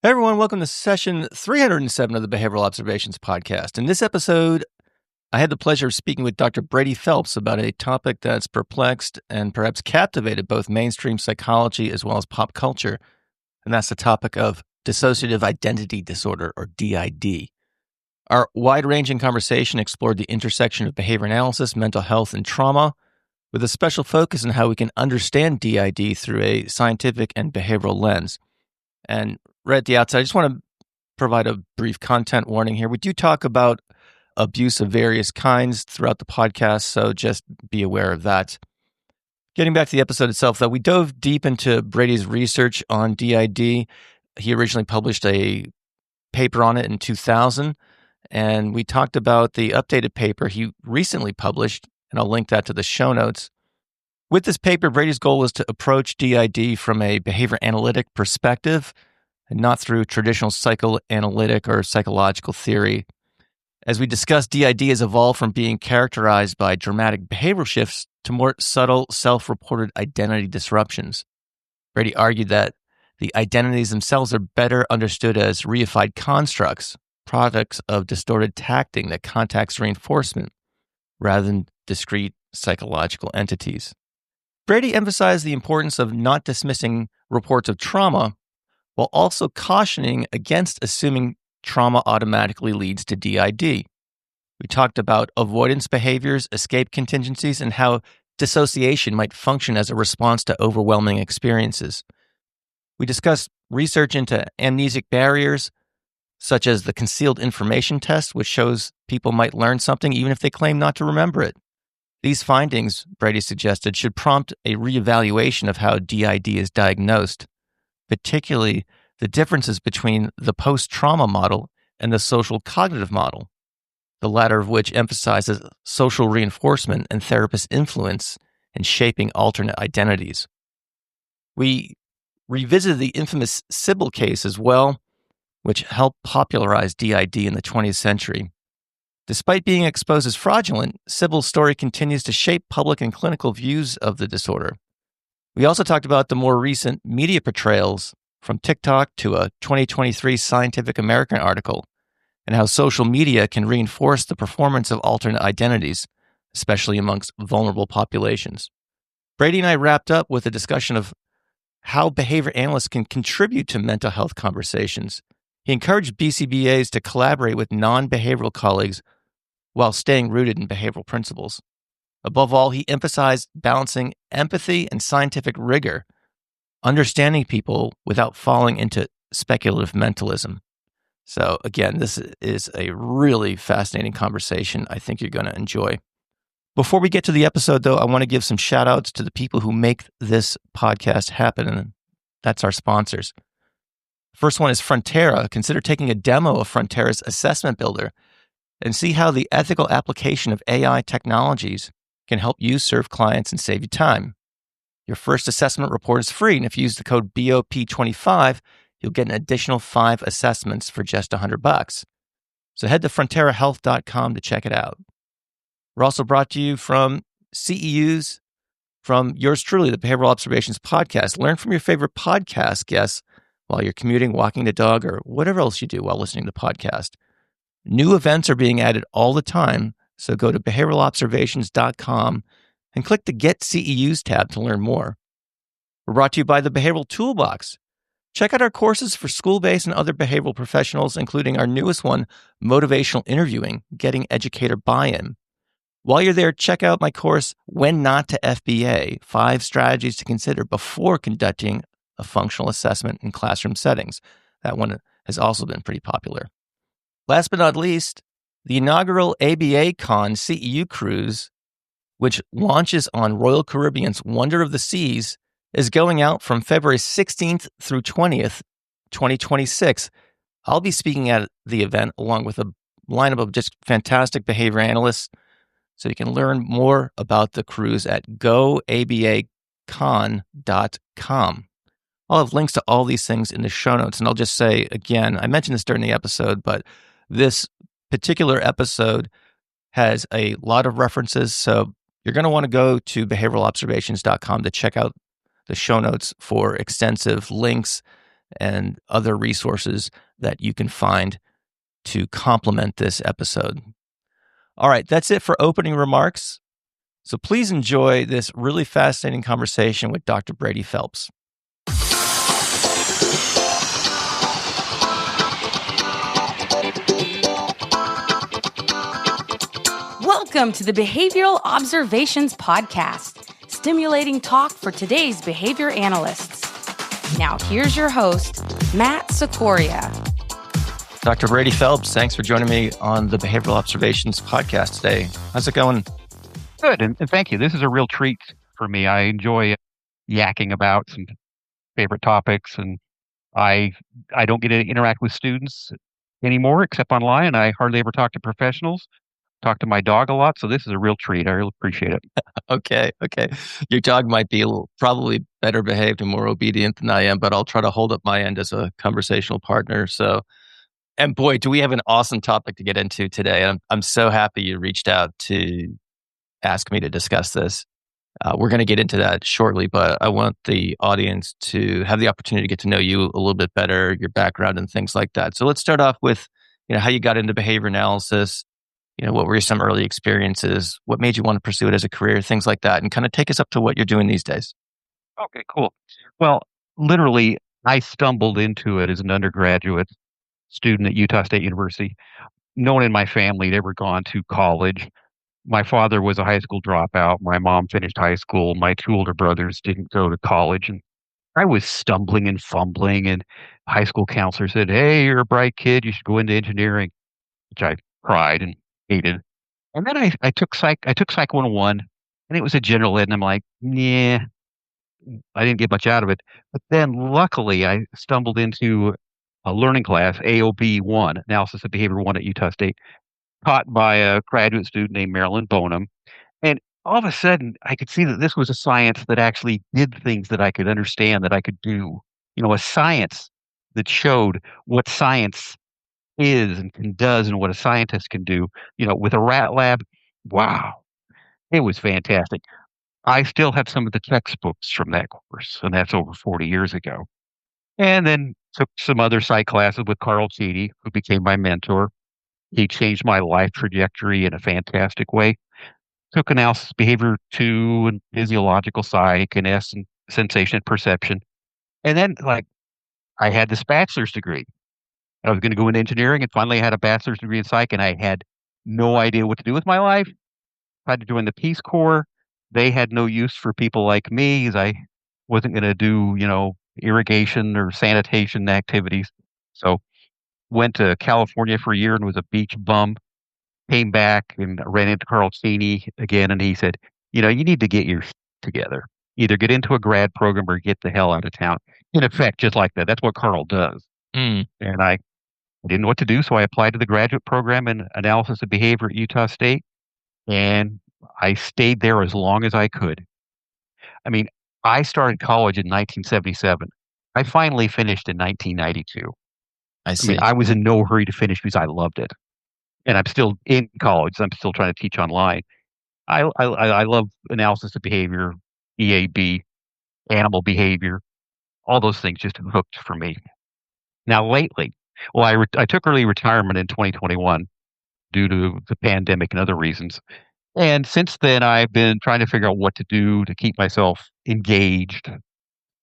Hey everyone, welcome to session 307 of the Behavioral Observations podcast. In this episode, I had the pleasure of speaking with Dr. Brady Phelps about a topic that's perplexed and perhaps captivated both mainstream psychology as well as pop culture, and that's the topic of Dissociative Identity Disorder, or DID. Our wide-ranging conversation explored the intersection of behavior analysis, mental health, and trauma, with a special focus on how we can understand DID through a scientific and behavioral lens. And right at the outset, I just want to provide a brief content warning here. We do talk about abuse of various kinds throughout the podcast, so just be aware of that. Getting back to the episode itself, though, we dove deep into Brady's research on DID. He originally published a paper on it in 2000, and we talked about the updated paper he recently published, and I'll link that to the show notes. With this paper, Brady's goal was to approach DID from a behavior analytic perspective and not through traditional psychoanalytic or psychological theory. As we discussed, DID has evolved from being characterized by dramatic behavioral shifts to more subtle, self-reported identity disruptions. Brady argued that the identities themselves are better understood as reified constructs, products of distorted tacting that contacts reinforcement, rather than discrete psychological entities. Brady emphasized the importance of not dismissing reports of trauma, while also cautioning against assuming trauma automatically leads to DID. We talked about avoidance behaviors, escape contingencies, and how dissociation might function as a response to overwhelming experiences. We discussed research into amnesic barriers, such as the concealed information test, which shows people might learn something even if they claim not to remember it. These findings, Brady suggested, should prompt a reevaluation of how DID is diagnosed, particularly the differences between the post-trauma model and the social cognitive model, the latter of which emphasizes social reinforcement and therapist influence in shaping alternate identities. We revisited the infamous Sybil case as well, which helped popularize DID in the 20th century. Despite being exposed as fraudulent, Sybil's story continues to shape public and clinical views of the disorder. We also talked about the more recent media portrayals, from TikTok to a 2023 Scientific American article, and how social media can reinforce the performance of alternate identities, especially amongst vulnerable populations. Brady and I wrapped up with a discussion of how behavior analysts can contribute to mental health conversations. He encouraged BCBAs to collaborate with non-behavioral colleagues while staying rooted in behavioral principles. Above all, he emphasized balancing empathy and scientific rigor, understanding people without falling into speculative mentalism. So again, this is a really fascinating conversation I think you're going to enjoy. Before we get to the episode, though, I want to give some shout outs to the people who make this podcast happen, and that's our sponsors. First one is Frontera. Consider taking a demo of Frontera's assessment builder and see how the ethical application of AI technologies can help you serve clients and save you time. Your first assessment report is free, and if you use the code BOP25, you'll get an additional 5 assessments for just $100. So head to fronterahealth.com to check it out. We're also brought to you from CEUs, from yours truly, the Behavioral Observations podcast. Learn from your favorite podcast guests while you're commuting, walking the dog, or whatever else you do while listening to the podcast. New events are being added all the time, so go to behavioralobservations.com and click the Get CEUs tab to learn more. We're brought to you by the Behavioral Toolbox. Check out our courses for school-based and other behavioral professionals, including our newest one, Motivational Interviewing, Getting Educator Buy-In. While you're there, check out my course, When Not to FBA, 5 Strategies to Consider Before Conducting a Functional Assessment in Classroom Settings. That one has also been pretty popular. Last but not least, the inaugural ABA Con CEU cruise, which launches on Royal Caribbean's Wonder of the Seas, is going out from February 16th through 20th, 2026. I'll be speaking at the event along with a lineup of just fantastic behavior analysts, so you can learn more about the cruise at goabacon.com. I'll have links to all these things in the show notes, and I'll just say again, I mentioned this during the episode, but this particular episode has a lot of references, so you're going to want to go to behavioralobservations.com to check out the show notes for extensive links and other resources that you can find to complement this episode. All right, that's it for opening remarks. So please enjoy this really fascinating conversation with Dr. Brady Phelps. Welcome to the Behavioral Observations Podcast, stimulating talk for today's behavior analysts. Now here's your host, Matt Sikoria. Dr. Brady Phelps, thanks for joining me on the Behavioral Observations Podcast today. How's it going? Good, and thank you. This is a real treat for me. I enjoy yakking about some favorite topics, and I don't get to interact with students anymore except online. I hardly ever talk to professionals. Talk to my dog a lot, so this is a real treat. I really appreciate it. Okay. Your dog might be probably better behaved and more obedient than I am, but I'll try to hold up my end as a conversational partner. So, and boy, do we have an awesome topic to get into today. I'm so happy you reached out to ask me to discuss this. We're going to get into that shortly, but I want the audience to have the opportunity to get to know you a little bit better, your background and things like that. So let's start off with, how you got into behavior analysis. What were some early experiences? What made you want to pursue it as a career? Things like that, and kind of take us up to what you're doing these days. Okay, cool. Well, literally, I stumbled into it as an undergraduate student at Utah State University. No one in my family had ever gone to college. My father was a high school dropout. My mom finished high school. My two older brothers didn't go to college. And I was stumbling and fumbling. And high school counselor said, "Hey, you're a bright kid. You should go into engineering," which I cried and hated. And then I took Psych 101, and it was a general ed. And I'm like, yeah, I didn't get much out of it. But then luckily, I stumbled into a learning class, AOB 1, Analysis of Behavior 1 at Utah State, taught by a graduate student named Marilyn Bonham. And all of a sudden, I could see that this was a science that actually did things that I could understand, that I could do. A science that showed what science is and does and what a scientist can do, with a rat lab. Wow. It was fantastic. I still have some of the textbooks from that course, and that's over 40 years ago. And then took some other psych classes with Carl Cheney, who became my mentor. He changed my life trajectory in a fantastic way. Took analysis behavior 2 and physiological psych and S and sensation and perception. And then I had this bachelor's degree. I was going to go into engineering, and finally I had a bachelor's degree in psych, and I had no idea what to do with my life. I had to join the Peace Corps. They had no use for people like me, because I wasn't going to do, irrigation or sanitation activities. So went to California for a year and was a beach bum. Came back and ran into Carl Cheney again, and he said, you need to get your shit together. Either get into a grad program or get the hell out of town. In effect, just like that. That's what Carl does. And I didn't know what to do, so I applied to the graduate program in analysis of behavior at Utah State, and I stayed there as long as I could. I mean, I started college in 1977. I finally finished in 1992. I see. I mean, I was in no hurry to finish because I loved it. And I'm still in college. I'm still trying to teach online. I love analysis of behavior, EAB, animal behavior, all those things just hooked for me. Now, lately, I took early retirement in 2021 due to the pandemic and other reasons. And since then, I've been trying to figure out what to do to keep myself engaged.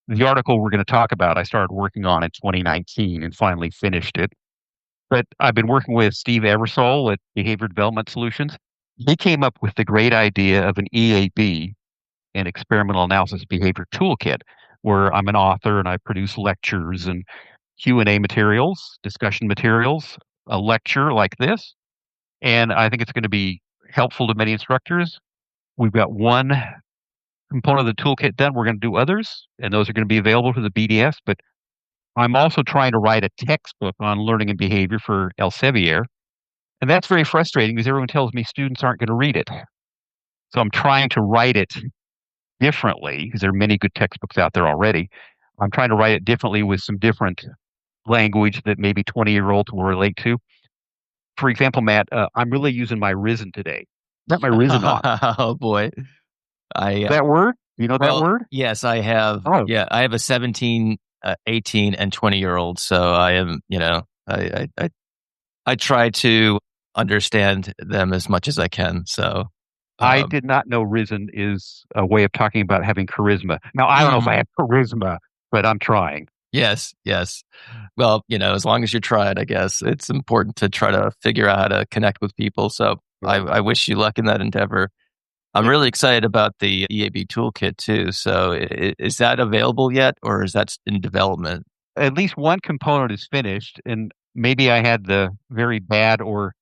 The article we're going to talk about, I started working on in 2019 and finally finished it. But I've been working with Steve Eversole at Behavior Development Solutions. He came up with the great idea of an EAB, an experimental analysis behavior toolkit, where I'm an author and I produce lectures and Q&A materials, discussion materials, a lecture like this. And I think it's going to be helpful to many instructors. We've got one component of the toolkit done. We're going to do others, and those are going to be available for the BDS. But I'm also trying to write a textbook on learning and behavior for Elsevier. And that's very frustrating because everyone tells me students aren't going to read it. So I'm trying to write it differently, because there are many good textbooks out there already. I'm trying to write it differently with some different language that maybe 20-year-olds will relate to. For example, Matt, I'm really using my risen today. Not my risen on. Oh boy. That word? You know that word? Yes, I have. Oh. Yeah, I have a 17 18 and 20-year-olds. So I am, I try to understand them as much as I can. So, I um, did not know risen is a way of talking about having charisma. Now, I don't know if I mm, have charisma, but I'm trying. yes, yes. Well, as long as you try it, I guess it's important to try to figure out how to connect with people. So Right. I wish you luck in that endeavor. I'm Thank really you. excited about the EAB toolkit too. So is that available yet, or is that in development? At least one component is finished, and maybe I had the very bad or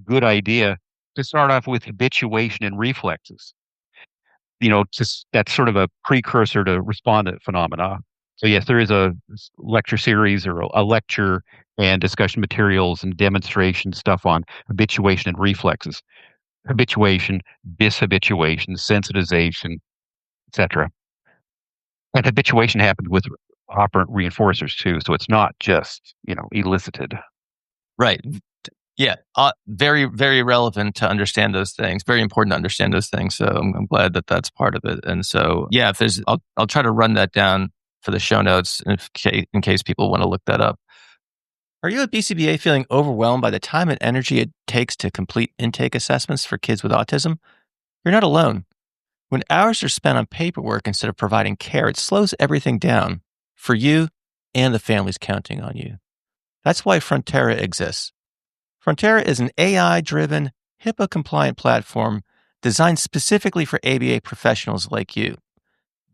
good idea to start off with habituation and reflexes. Just that's sort of a precursor to respondent phenomena. So yes, there is a lecture series or a lecture and discussion materials and demonstration stuff on habituation and reflexes. Habituation, dishabituation, sensitization, etc. And habituation happens with operant reinforcers too. So it's not just, elicited. Right. Yeah. Very, very relevant to understand those things. Very important to understand those things. So I'm glad that that's part of it. And so, yeah, if there's, I'll try to run that down for the show notes in case people want to look that up. Are you at BCBA feeling overwhelmed by the time and energy it takes to complete intake assessments for kids with autism? You're not alone. When hours are spent on paperwork instead of providing care, it slows everything down for you and the families counting on you. That's why Frontera exists. Frontera is an AI-driven, HIPAA-compliant platform designed specifically for ABA professionals like you.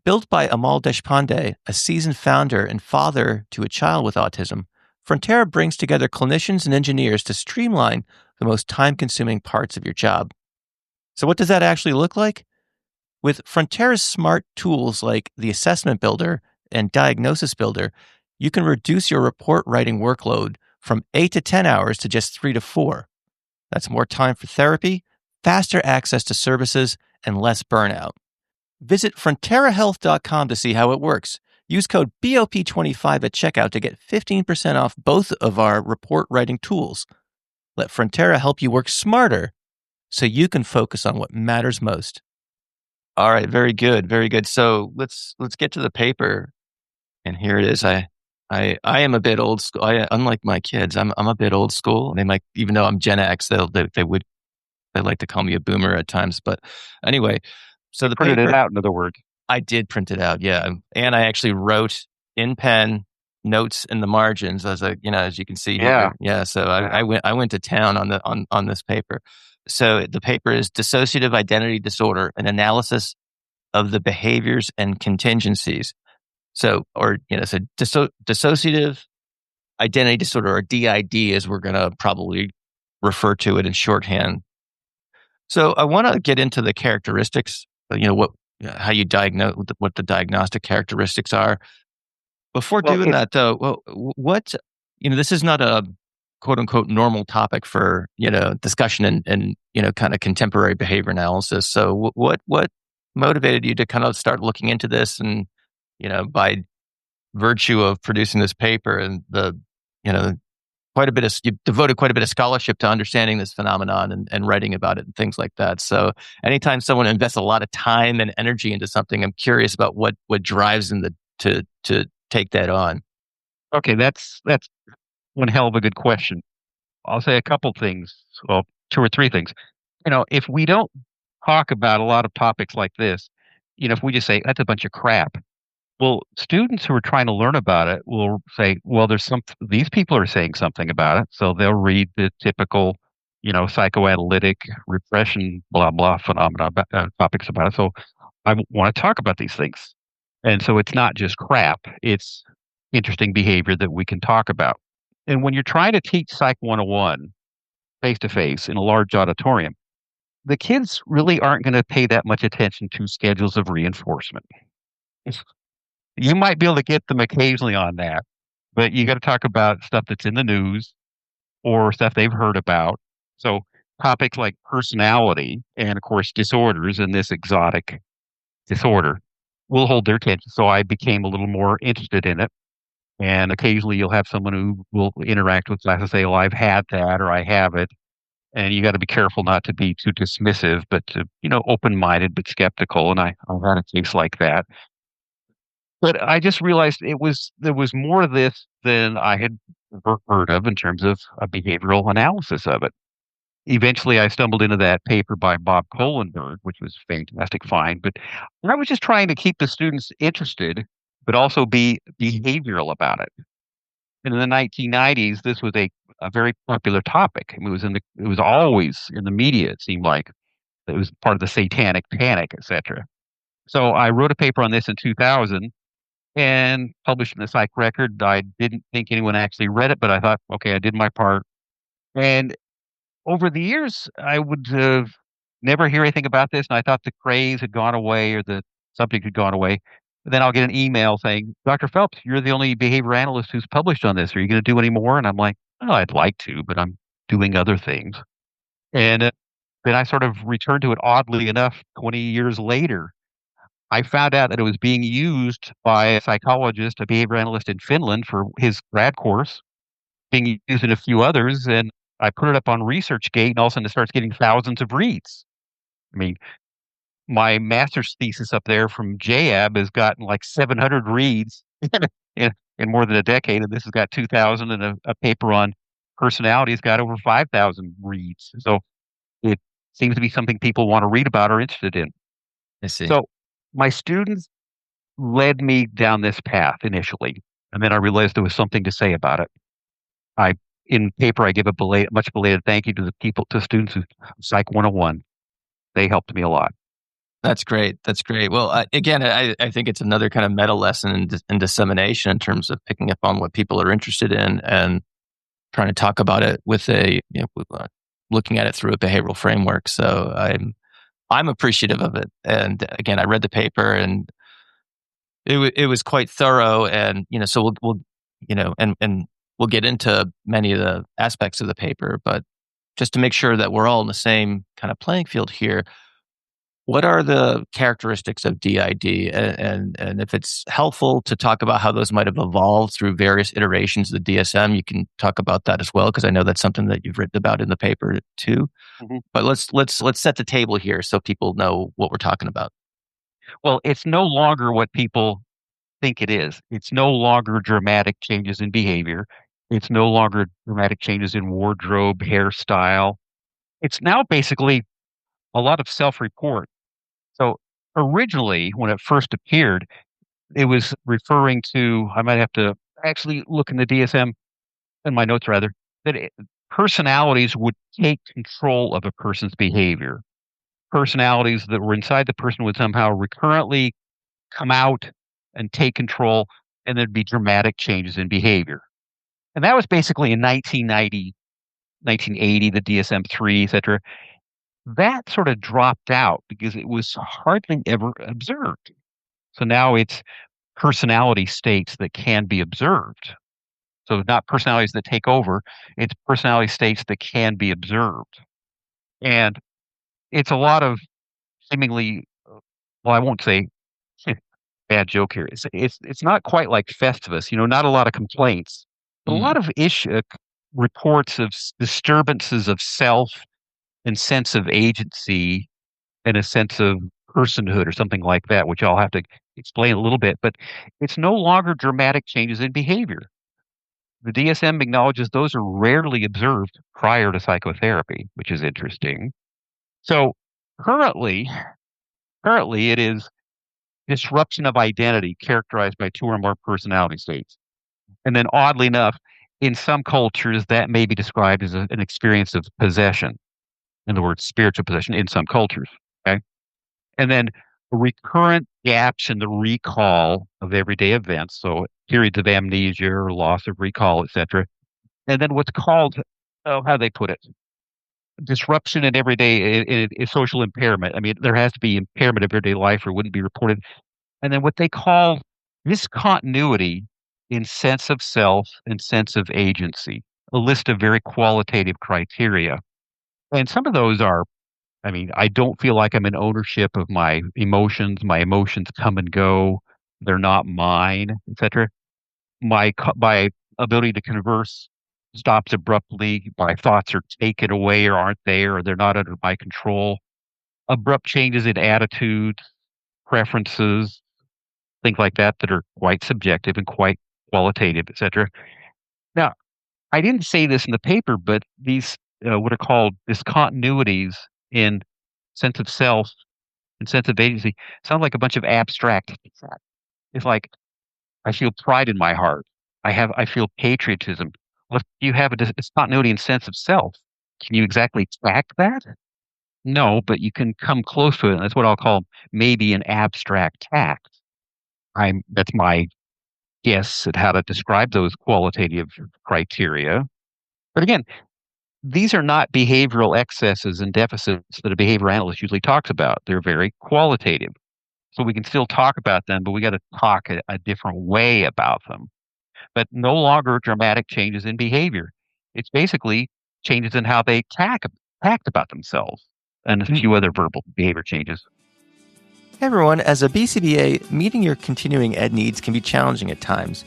Built by Amal Deshpande, a seasoned founder and father to a child with autism, Frontera brings together clinicians and engineers to streamline the most time-consuming parts of your job. So what does that actually look like? With Frontera's smart tools like the Assessment Builder and Diagnosis Builder, you can reduce your report writing workload from 8 to 10 hours to just 3 to 4. That's more time for therapy, faster access to services, and less burnout. Visit fronterahealth.com to see how it works. Use code BOP25 at checkout to get 15% off both of our report writing tools. Let Frontera help you work smarter so you can focus on what matters most. All right, very good, very good. So let's get to the paper, and here it is. I am a bit old school. Unlike my kids, I'm a bit old school. They might, even though I'm Gen X, they like to call me a boomer at times. But anyway, so You the printed it paper, out, in other words. I did print it out, yeah, and I actually wrote in pen notes in the margins as you can see Yeah. here. Yeah, so Yeah. I went to town on this paper. So the paper is Dissociative Identity Disorder, an analysis of the behaviors and contingencies. So, dissociative identity disorder, or DID, as we're going to probably refer to it in shorthand. So, I want to get into the characteristics. How you diagnose, what the diagnostic characteristics are. Before Well, doing it's that, though, what this is not a quote unquote normal topic for discussion and kind of contemporary behavior analysis. So, what motivated you to kind of start looking into this, and by virtue of producing this paper and you know you devoted quite a bit of scholarship to understanding this phenomenon and writing about it and things like that. So anytime someone invests a lot of time and energy into something, I'm curious about what drives them to take that on. okay. That's one hell of a good question. I'll say a couple things. Well, two or three things. If we don't talk about a lot of topics like this, if we just say that's a bunch of crap, well, students who are trying to learn about it will say, well, these people are saying something about it. So they'll read the typical, psychoanalytic repression, blah, blah phenomena, topics about it. So I want to talk about these things. And so it's not just crap, it's interesting behavior that we can talk about. And when you're trying to teach Psych 101 face to face in a large auditorium, the kids really aren't going to pay that much attention to schedules of reinforcement. You might be able to get them occasionally on that, but you got to talk about stuff that's in the news or stuff they've heard about. So topics like personality and, of course, disorders and this exotic disorder will hold their attention. So I became a little more interested in it. And occasionally you'll have someone who will interact with class and say, well, I've had that or I have it. And you got to be careful not to be too dismissive, but to, open minded but skeptical. And I've had a case like that. But I just realized there was more to this than I had ever heard of in terms of a behavioral analysis of it. Eventually, I stumbled into that paper by Bob Kohlenberg, which was a fantastic find. But I was just trying to keep the students interested, but also be behavioral about it. And in the 1990s, this was a very popular topic. I mean, it was always in the media. It seemed like it was part of the satanic panic, etc. So I wrote a paper on this in 2000 and published in the Psych Record. I didn't think anyone actually read it, but I thought, okay, I did my part. And over the years, I would never hear anything about this, and I thought the craze had gone away or the subject had gone away. But then I'll get an email saying, Dr. Phelps, you're the only behavior analyst who's published on this. Are you going to do any more? And I'm like, oh, I'd like to, but I'm doing other things. And then I sort of returned to it oddly enough 20 years later. I found out that it was being used by a psychologist, a behavior analyst in Finland for his grad course, being used in a few others. And I put it up on ResearchGate, and all of a sudden it starts getting thousands of reads. I mean, my master's thesis up there from JAB has gotten like 700 reads in, in more than a decade, and this has got 2,000, and a paper on personality has got over 5,000 reads. So it seems to be something people want to read about or interested in. I see. So my students led me down this path initially, and then I realized there was something to say about it. I in paper I give a much belated thank you to the people to students of Psych 101. They helped me a lot. That's great. That's great. Well, again, I think it's another kind of meta lesson in dissemination in terms of picking up on what people are interested in and trying to talk about it with looking at it through a behavioral framework. So I'm appreciative of it. And again, I read the paper and it was quite thorough. And so we'll and we'll get into many of the aspects of the paper, but just to make sure that we're all in the same kind of playing field here. What are the characteristics of DID, and if it's helpful to talk about how those might have evolved through various iterations of the DSM, you can talk about that as well, because I know that's something that you've written about in the paper too. Mm-hmm. But let's set the table here so people know what we're talking about. Well, it's no longer what people think it is. It's no longer dramatic changes in behavior. It's no longer dramatic changes in wardrobe, hairstyle. It's now basically a lot of self-report. So originally, when it first appeared, it was referring to, I might have to actually look in the DSM, in my notes rather, that personalities would take control of a person's behavior. Personalities that were inside the person would somehow recurrently come out and take control, and there'd be dramatic changes in behavior. And that was basically in 1990, 1980, the DSM-3, et cetera. That sort of dropped out because it was hardly ever observed. So now it's personality states that can be observed. So not personalities that take over, it's personality states that can be observed. And it's a lot of seemingly, well, I won't say bad joke here. It's not quite like Festivus, not a lot of complaints, but a lot of reports of disturbances of self and sense of agency and a sense of personhood or something like that, which I'll have to explain a little bit. But it's no longer dramatic changes in behavior. The DSM acknowledges those are rarely observed prior to psychotherapy, which is interesting. So currently it is disruption of identity characterized by two or more personality states. And then oddly enough, in some cultures, that may be described as an experience of possession. In other words, spiritual possession in some cultures. Okay. And then recurrent gaps in the recall of everyday events. So periods of amnesia or loss of recall, etc. And then what's called, how they put it, disruption in everyday social impairment. I mean, there has to be impairment of everyday life or it wouldn't be reported. And then what they call discontinuity in sense of self and sense of agency, a list of very qualitative criteria. And some of those are, I mean, I don't feel like I'm in ownership of my emotions. My emotions come and go. They're not mine, etc. My ability to converse stops abruptly. My thoughts are taken away or aren't there, or they're not under my control. Abrupt changes in attitudes, preferences, things like that are quite subjective and quite qualitative, et cetera. Now, I didn't say this in the paper, but these what are called discontinuities in sense of self and sense of agency sound like a bunch of abstract. It's like I feel pride in my heart. I feel patriotism. Well, if you have a discontinuity in sense of self, can you exactly track that? No, but you can come close to it. And that's what I'll call maybe an abstract tact. That's my guess at how to describe those qualitative criteria. But again, these are not behavioral excesses and deficits that a behavior analyst usually talks about. They're very qualitative. So we can still talk about them, but we got to talk a different way about them. But no longer dramatic changes in behavior. It's basically changes in how they act about themselves and a few other verbal behavior changes. Hey everyone, as a BCBA, meeting your continuing ed needs can be challenging at times.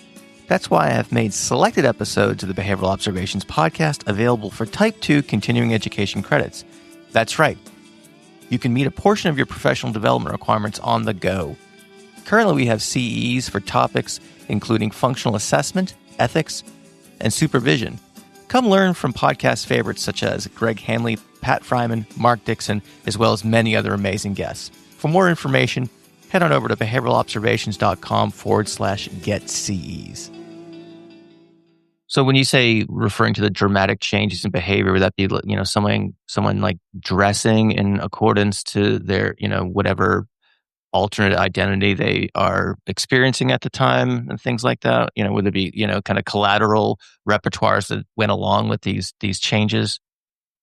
That's why I've made selected episodes of the Behavioral Observations podcast available for Type 2 continuing education credits. That's right. You can meet a portion of your professional development requirements on the go. Currently, we have CEs for topics including functional assessment, ethics, and supervision. Come learn from podcast favorites such as Greg Hanley, Pat Fryman, Mark Dixon, as well as many other amazing guests. For more information, head on over to behavioralobservations.com/get-CEs. So when you say referring to the dramatic changes in behavior, would that be, someone like dressing in accordance to their, whatever alternate identity they are experiencing at the time and things like that? Would it be, kind of collateral repertoires that went along with these changes?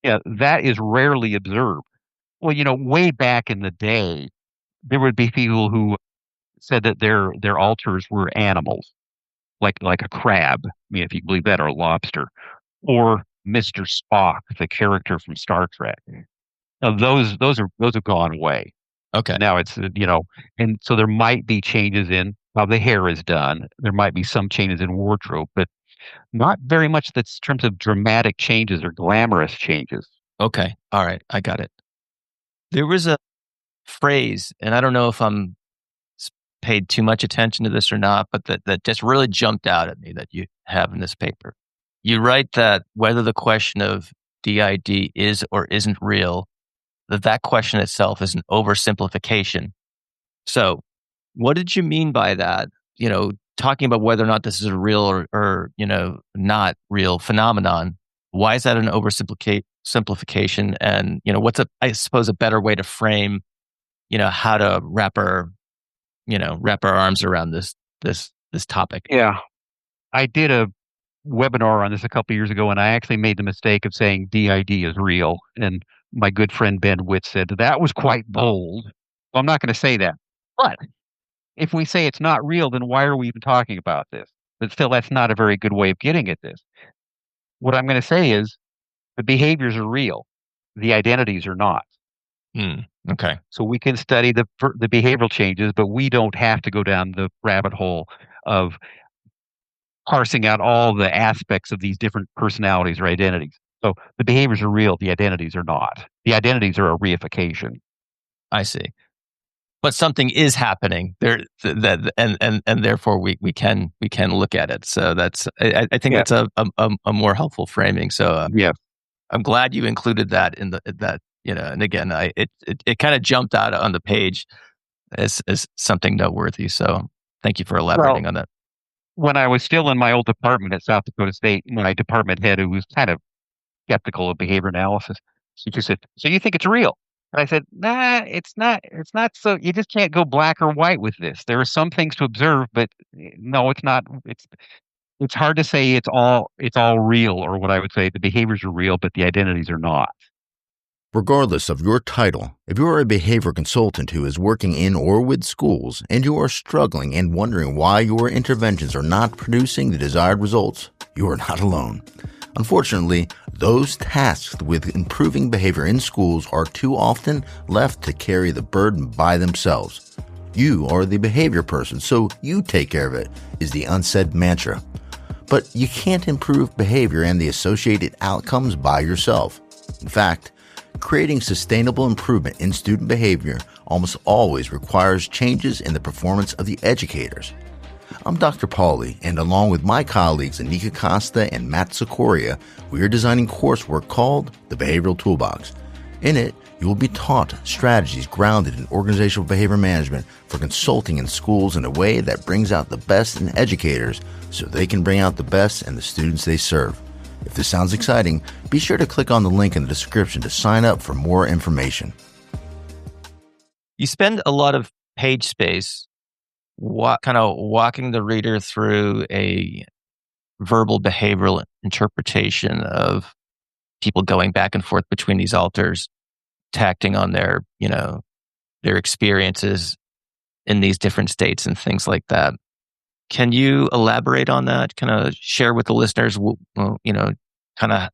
Yeah, that is rarely observed. Well, way back in the day, there would be people who said that their alters were animals, like a crab, if you believe that, or a lobster, or Mr. Spock, the character from Star Trek. Now those have gone away. Okay. Now it's and so there might be changes in how the hair is done. There might be some changes in wardrobe, but not very much that's in terms of dramatic changes or glamorous changes. Okay. All right. I got it. There was a phrase, and I don't know if I'm paid too much attention to this or not, but that just really jumped out at me that you have in this paper. You write that whether the question of DID is or isn't real, that question itself is an oversimplification. So what did you mean by that? Talking about whether or not this is a real or not real phenomenon. Why is that an oversimplification? And, what's I suppose a better way to frame, how to wrap our arms around this topic? Yeah. I did a webinar on this a couple of years ago, and I actually made the mistake of saying DID is real. And my good friend Ben Witt said that was quite bold. Well, I'm not going to say that. But if we say it's not real, then why are we even talking about this? But still, that's not a very good way of getting at this. What I'm going to say is the behaviors are real. The identities are not. Okay. So we can study the behavioral changes, but we don't have to go down the rabbit hole of parsing out all the aspects of these different personalities or identities. So the behaviors are real, the identities are not. The identities are a reification. I see. But something is happening there, and therefore we can look at it. So that's I think that's a more helpful framing. So I'm glad you included that in that. And again, it kind of jumped out on the page as something noteworthy. So thank you for elaborating on that. When I was still in my old department at South Dakota State, my department head, who was kind of skeptical of behavior analysis, she just said, "So you think it's real?" And I said, "Nah, it's not. It's not. So you just can't go black or white with this. There are some things to observe, but no, it's not. It's hard to say it's all real, or what I would say the behaviors are real, but the identities are not." Regardless of your title, if you are a behavior consultant who is working in or with schools and you are struggling and wondering why your interventions are not producing the desired results, you are not alone. Unfortunately, those tasked with improving behavior in schools are too often left to carry the burden by themselves. You are the behavior person, so you take care of it, is the unsaid mantra. But you can't improve behavior and the associated outcomes by yourself. In fact, creating sustainable improvement in student behavior almost always requires changes in the performance of the educators. I'm Dr. Pauly, and along with my colleagues Anika Costa and Matt Sikoria, we are designing coursework called the Behavioral Toolbox. In it, you will be taught strategies grounded in organizational behavior management for consulting in schools in a way that brings out the best in educators so they can bring out the best in the students they serve. If this sounds exciting, be sure to click on the link in the description to sign up for more information. You spend a lot of page space kind of walking the reader through a verbal behavioral interpretation of people going back and forth between these alters, tacting on their experiences in these different states and things like that. Can you elaborate on that? Kind of share with the listeners, kind of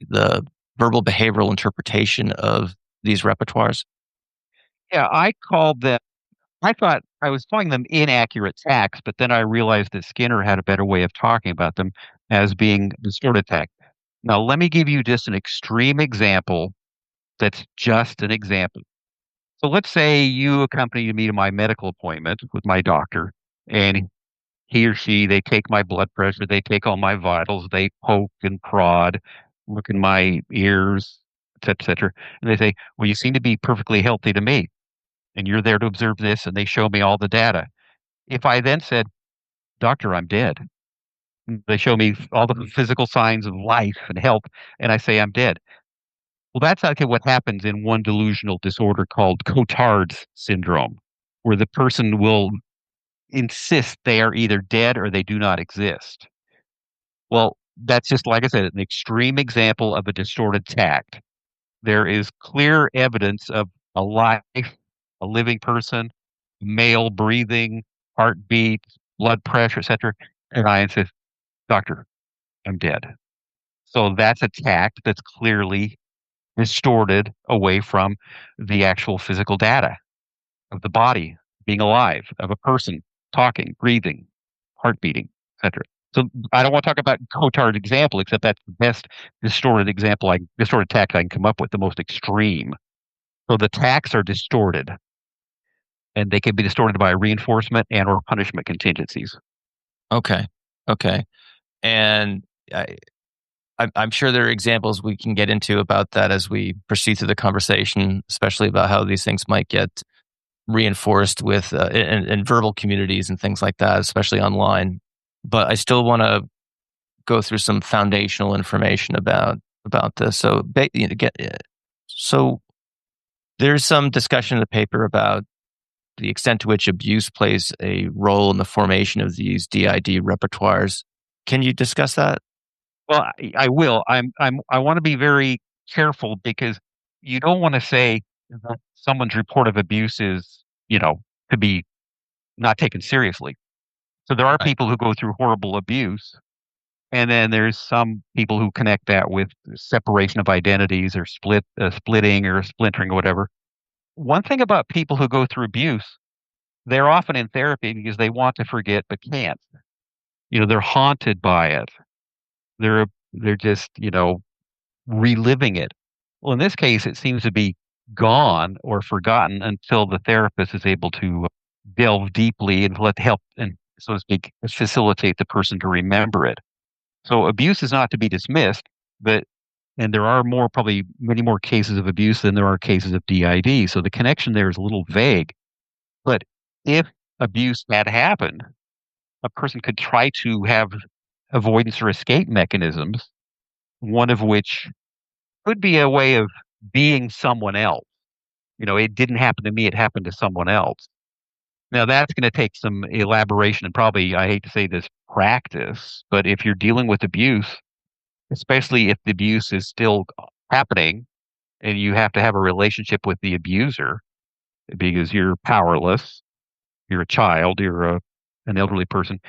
the verbal behavioral interpretation of these repertoires? Yeah, I thought I was calling them inaccurate tacts, but then I realized that Skinner had a better way of talking about them as being distorted tact. Now, let me give you just an extreme example that's just an example. So let's say you accompany me to my medical appointment with my doctor, and he or she, they take my blood pressure, they take all my vitals, they poke and prod, look in my ears, et cetera. And they say, well, you seem to be perfectly healthy to me. And you're there to observe this, and they show me all the data. If I then said, doctor, I'm dead, they show me all the physical signs of life and health, and I say I'm dead. Well, that's okay. What happens in one delusional disorder called Cotard's syndrome, where the person will insist they are either dead or they do not exist. Well, that's just, like I said, an extreme example of a distorted tact. There is clear evidence of a life, a living person, male breathing, heartbeat, blood pressure, etc. And I insist, doctor, I'm dead. So that's a tact that's clearly distorted away from the actual physical data of the body being alive, of a person talking, breathing, heart beating, etc. So I don't want to talk about Cotard's example, except that's the best distorted tact I can come up with, the most extreme. So the tacts are distorted, and they can be distorted by reinforcement and or punishment contingencies. Okay. And I'm sure there are examples we can get into about that as we proceed through the conversation, especially about how these things might get reinforced with in verbal communities and things like that, especially online. But I still want to go through some foundational information about this. So there's some discussion in the paper about the extent to which abuse plays a role in the formation of these DID repertoires. Can you discuss that? Well, I will. I want to be very careful because you don't want to say that someone's report of abuse is, to be not taken seriously. So there are Right. people who go through horrible abuse, and then there's some people who connect that with separation of identities or splitting or splintering or whatever. One thing about people who go through abuse, they're often in therapy because they want to forget but can't. They're haunted by it. They're just, reliving it. Well, in this case, it seems to be gone or forgotten until the therapist is able to delve deeply and help and, so to speak, facilitate the person to remember it. So abuse is not to be dismissed, and there are probably many more cases of abuse than there are cases of DID. So the connection there is a little vague. But if abuse had happened, a person could try to have avoidance or escape mechanisms, one of which could be a way of being someone else. It didn't happen to me, it happened to someone else. Now, that's going to take some elaboration and probably, I hate to say this, practice. But if you're dealing with abuse, especially if the abuse is still happening and you have to have a relationship with the abuser because you're powerless, you're a child, an elderly person,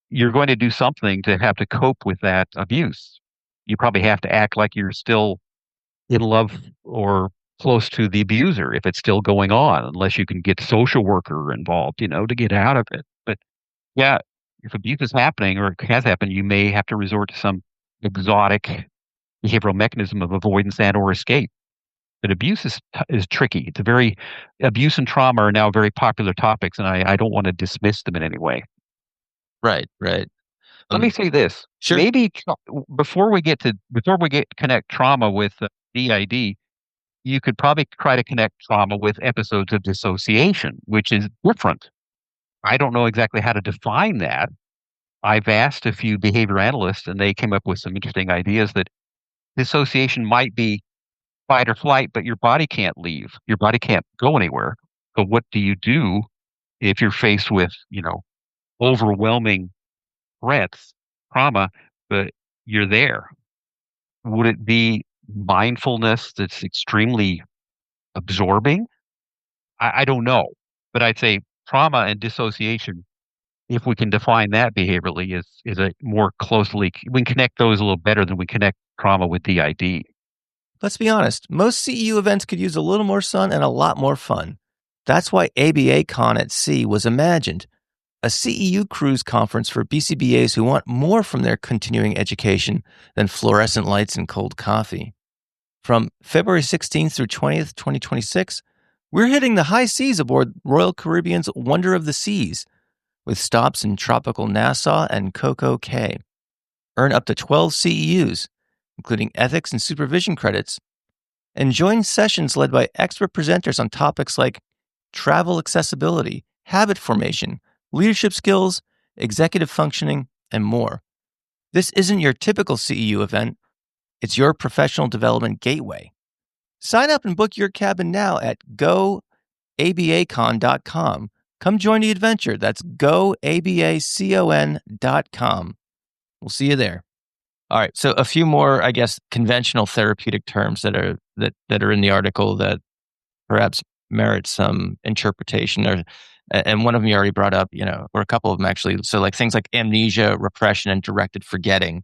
you're going to do something to have to cope with that abuse. You probably have to act like you're still in love or close to the abuser if it's still going on, unless you can get social worker involved, to get out of it. But yeah, if abuse is happening or it has happened, you may have to resort to some exotic behavioral mechanism of avoidance and or escape. But abuse is tricky. Abuse and trauma are now very popular topics, and I don't want to dismiss them in any way. Right. Let me say this. Sure. Maybe before we connect trauma with DID, you could probably try to connect trauma with episodes of dissociation, which is different. I don't know exactly how to define that. I've asked a few behavior analysts, and they came up with some interesting ideas that dissociation might be fight or flight, but your body can't leave. Your body can't go anywhere. So what do you do if you're faced with, overwhelming threats, trauma, but you're there? Would it be mindfulness that's extremely absorbing? I don't know. But I'd say trauma and dissociation, if we can define that behaviorally, is a more closely, we can connect those a little better than we connect trauma with DID. Let's be honest, most CEU events could use a little more sun and a lot more fun. That's why ABA Con at Sea was imagined, a CEU cruise conference for BCBAs who want more from their continuing education than fluorescent lights and cold coffee. From February 16th through 20th, 2026, we're hitting the high seas aboard Royal Caribbean's Wonder of the Seas, with stops in tropical Nassau and Coco Cay. Earn up to 12 CEUs, including ethics and supervision credits, and join sessions led by expert presenters on topics like travel accessibility, habit formation, leadership skills, executive functioning, and more. This isn't your typical CEU event. It's your professional development gateway. Sign up and book your cabin now at goabacon.com. Come join the adventure. That's goabacon.com. We'll see you there. All right. So a few more, I guess, conventional therapeutic terms that are in the article that perhaps merit some interpretation, and one of them you already brought up, or a couple of them actually. So like things like amnesia, repression, and directed forgetting.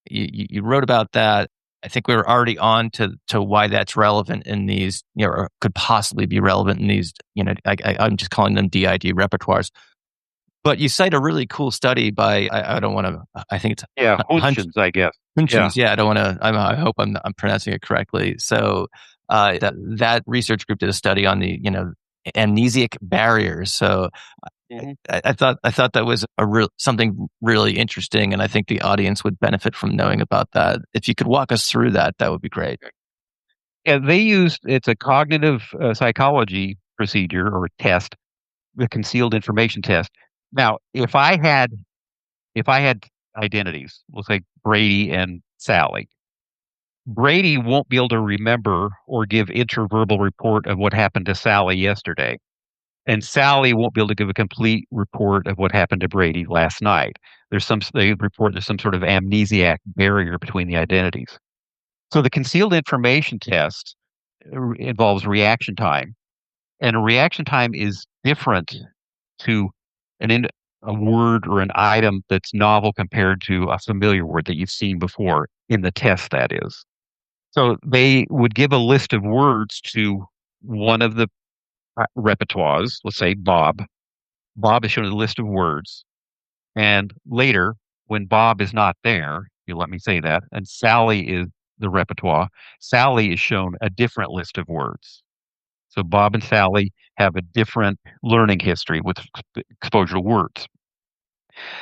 You wrote about that. I think we were already on to why that's relevant in these, or could possibly be relevant in these, I'm just calling them DID repertoires. But you cite a really cool study by, I don't want to, I think it's Hunchins, I guess. Hunchins, I don't want to, I hope I'm pronouncing it correctly. So that research group did a study on the, amnesic barriers. So I thought that was something really interesting, and I think the audience would benefit from knowing about that. If you could walk us through that, that would be great. Yeah, it's a cognitive psychology procedure or test, the concealed information test. Now, if I had identities, we'll say Brady and Sally. Brady won't be able to remember or give interverbal report of what happened to Sally yesterday. And Sally won't be able to give a complete report of what happened to Brady last night. There's some sort of amnesiac barrier between the identities. So the concealed information test involves reaction time. And a reaction time is different to a word or an item that's novel compared to a familiar word that you've seen before in the test, that is. So they would give a list of words to one of the repertoires, let's say Bob. Bob is shown a list of words. And later, when Bob is not there, you let me say that, and Sally is the repertoire, Sally is shown a different list of words. So Bob and Sally have a different learning history with exposure to words.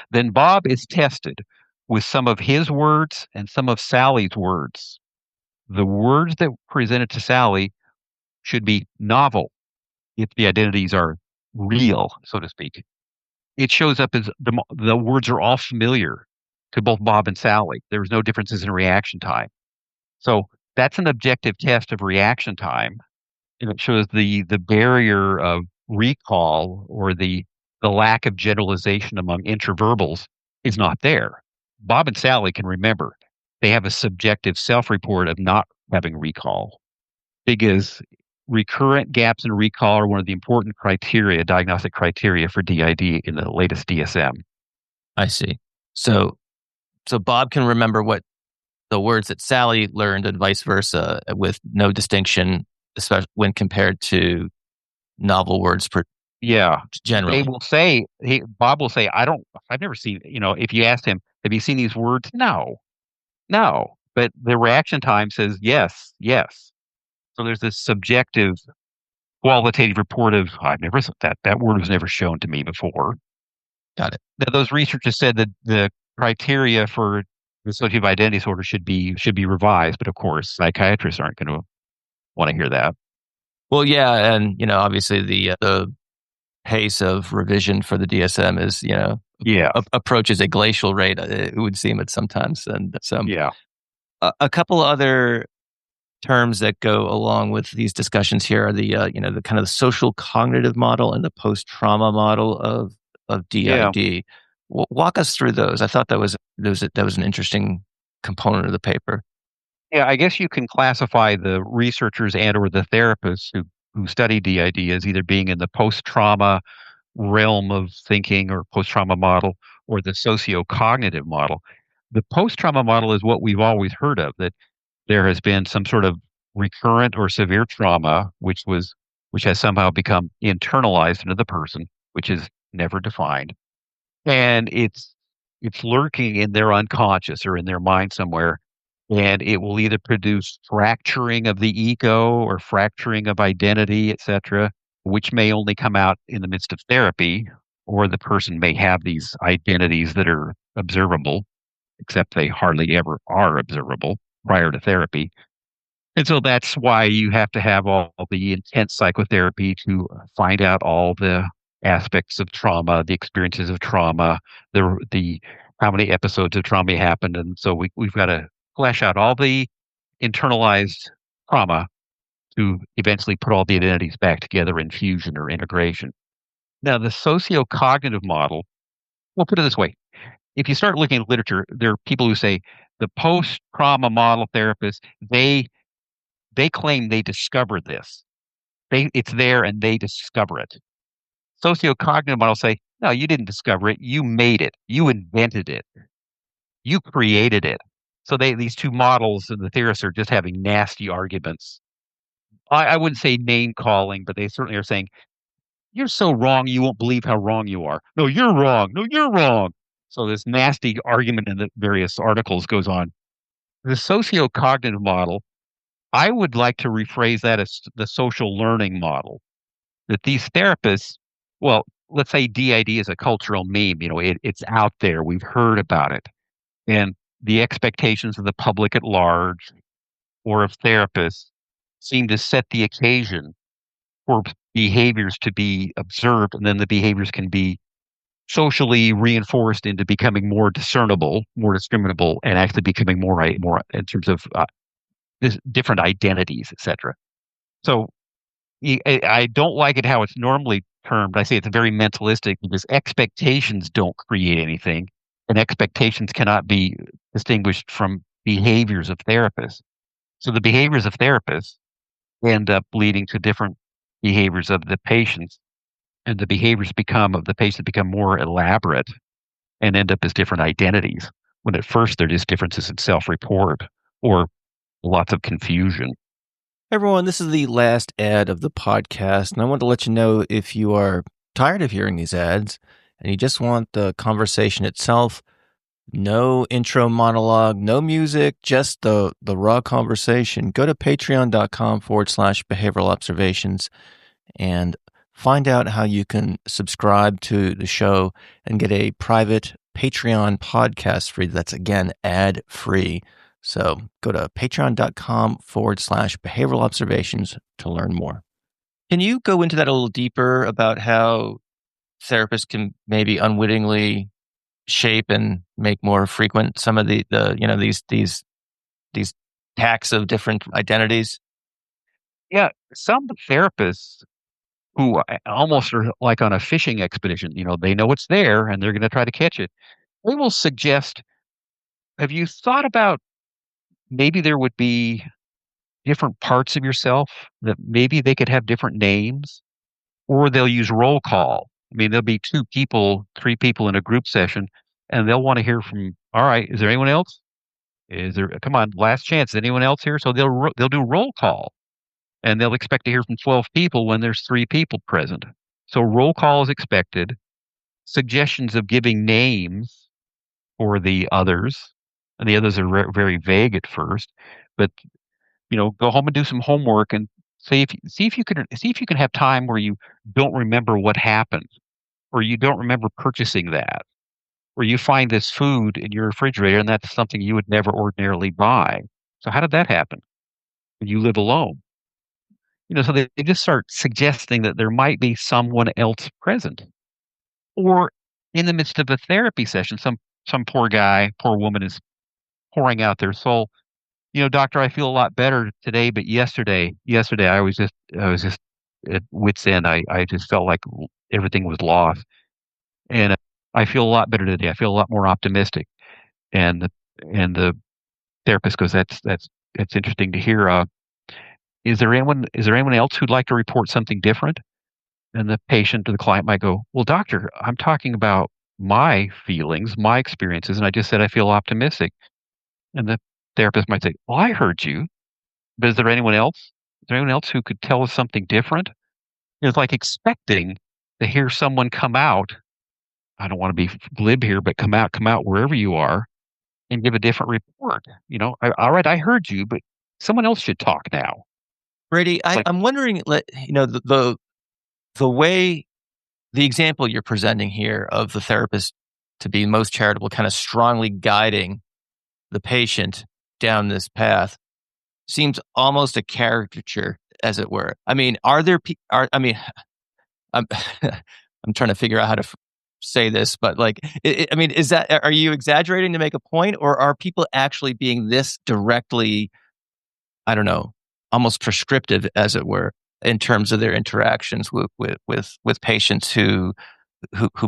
Then Bob is tested with some of his words and some of Sally's words. The words that were presented to Sally should be novel if the identities are real, so to speak. It shows up as the words are all familiar to both Bob and Sally. There's no differences in reaction time. So that's an objective test of reaction time. And it shows the barrier of recall or the lack of generalization among intraverbals is not there. Bob and Sally can remember. They have a subjective self-report of not having recall. Because recurrent gaps in recall are one of the important diagnostic criteria for DID in the latest DSM. I see. So Bob can remember what the words that Sally learned and vice versa with no distinction, especially when compared to novel words generally. Bob will say, I've never seen, if you asked him, have you seen these words? No. But the reaction time says yes. So there's this subjective, qualitative, reportive. I've never that word was never shown to me before. Got it. Now, those researchers said that the criteria for dissociative identity disorder should be revised, but of course, psychiatrists aren't going to want to hear that. Well, yeah, and obviously the pace of revision for the DSM is Yeah, approaches a glacial rate. It would seem at sometimes, and so yeah, a couple other terms that go along with these discussions here are the the kind of the social cognitive model and the post trauma model of yeah. DID. Walk us through those. I thought that was an interesting component of the paper. Yeah, I guess you can classify the researchers and or the therapists who study DID as either being in the post-trauma realm of thinking or post-trauma model or the socio-cognitive model. The post-trauma model is what we've always heard of, that there has been some sort of recurrent or severe trauma which has somehow become internalized into the person, which is never defined. And it's lurking in their unconscious or in their mind somewhere, and it will either produce fracturing of the ego or fracturing of identity, etc., which may only come out in the midst of therapy, or the person may have these identities that are observable, except they hardly ever are observable prior to therapy. And so that's why you have to have all the intense psychotherapy to find out all the aspects of trauma, the experiences of trauma, the how many episodes of trauma happened, and so we've got to flesh out all the internalized trauma to eventually put all the identities back together in fusion or integration. Now, the socio-cognitive model, we'll put it this way. If you start looking at literature, there are people who say the post-trauma model therapists, they claim they discovered this. It's there and they discover it. Sociocognitive models say, no, you didn't discover it. You made it. You invented it. You created it. So these two models and the theorists are just having nasty arguments. I wouldn't say name calling, but they certainly are saying, you're so wrong, you won't believe how wrong you are. No, you're wrong. No, you're wrong. So this nasty argument in the various articles goes on. The sociocognitive model, I would like to rephrase that as the social learning model. That these therapists, well, let's say DID is a cultural meme, it's out there, we've heard about it. And the expectations of the public at large or of therapists seem to set the occasion for behaviors to be observed, and then the behaviors can be socially reinforced into becoming more discernible, more discriminable, and actually becoming more in terms of different identities, etc. So I don't like it how it's normally termed. I say it's very mentalistic because expectations don't create anything, and expectations cannot be distinguished from behaviors of therapists. So the behaviors of therapists end up leading to different behaviors of the patients, and the behaviors of the patient become more elaborate and end up as different identities, when at first they're just differences in self-report or lots of confusion. Everyone, this is the last ad of the podcast, and I want to let you know if you are tired of hearing these ads and you just want the conversation itself, no intro monologue, no music, just the raw conversation, go to patreon.com/behavioral observations and find out how you can subscribe to the show and get a private Patreon podcast free. That's, again, ad free. So go to patreon.com/behavioral observations to learn more. Can you go into that a little deeper about how therapists can maybe unwittingly shape and make more frequent some of these packs of different identities? Yeah, some therapists who almost are like on a fishing expedition, they know it's there and they're going to try to catch it. They will suggest, have you thought about maybe there would be different parts of yourself that maybe they could have different names, or they'll use roll call. I mean, there'll be 2 people, 3 people in a group session, and they'll want to hear from, all right, is there anyone else? Come on, last chance. Is anyone else here? So they'll do roll call, and they'll expect to hear from 12 people when there's 3 people present. So roll call is expected. Suggestions of giving names for the others, and the others are very vague at first, but go home and do some homework and see if you can have time where you don't remember what happened, or you don't remember purchasing that, or you find this food in your refrigerator and that's something you would never ordinarily buy. So how did that happen? You live alone. So they just start suggesting that there might be someone else present. Or in the midst of a therapy session, some poor guy, poor woman is pouring out their soul. Doctor, I feel a lot better today, but yesterday I was just at wit's end. I just felt like everything was lost. And I feel a lot better today. I feel a lot more optimistic. And the therapist goes, that's interesting to hear. Is there anyone else who'd like to report something different? And the patient or the client might go, well, doctor, I'm talking about my feelings, my experiences, and I just said I feel optimistic. And the therapist might say, well, I heard you, but is there anyone else? Is there anyone else who could tell us something different? It's like expecting to hear someone come out. I don't want to be glib here, but come out wherever you are and give a different report. All right, I heard you, but someone else should talk now. Brady, I'm wondering, the way, the example you're presenting here of the therapist to be most charitable, kind of strongly guiding the patient down this path, seems almost a caricature, as it were. I mean, I'm I'm trying to figure out how to say this, but are you exaggerating to make a point, or are people actually being this directly, I don't know, almost prescriptive, as it were, in terms of their interactions with patients who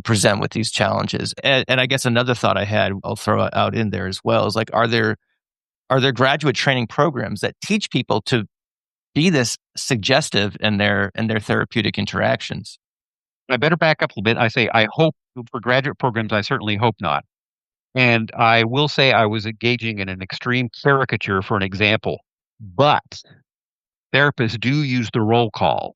present with these challenges? And I guess another thought I had, I'll throw out in there as well, is like, are there graduate training programs that teach people to be this suggestive in their therapeutic interactions? I better back up a little bit. I say, I hope for graduate programs, I certainly hope not. And I will say I was engaging in an extreme caricature for an example, but therapists do use the roll call.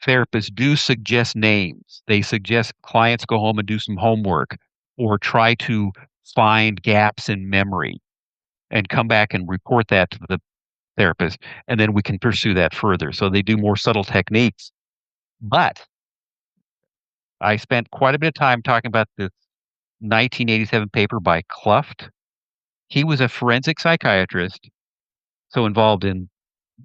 Therapists do suggest names. They suggest clients go home and do some homework or try to find gaps in memory and come back and report that to the therapist. And then we can pursue that further. So they do more subtle techniques. But I spent quite a bit of time talking about the 1987 paper by Kluft. He was a forensic psychiatrist, so involved in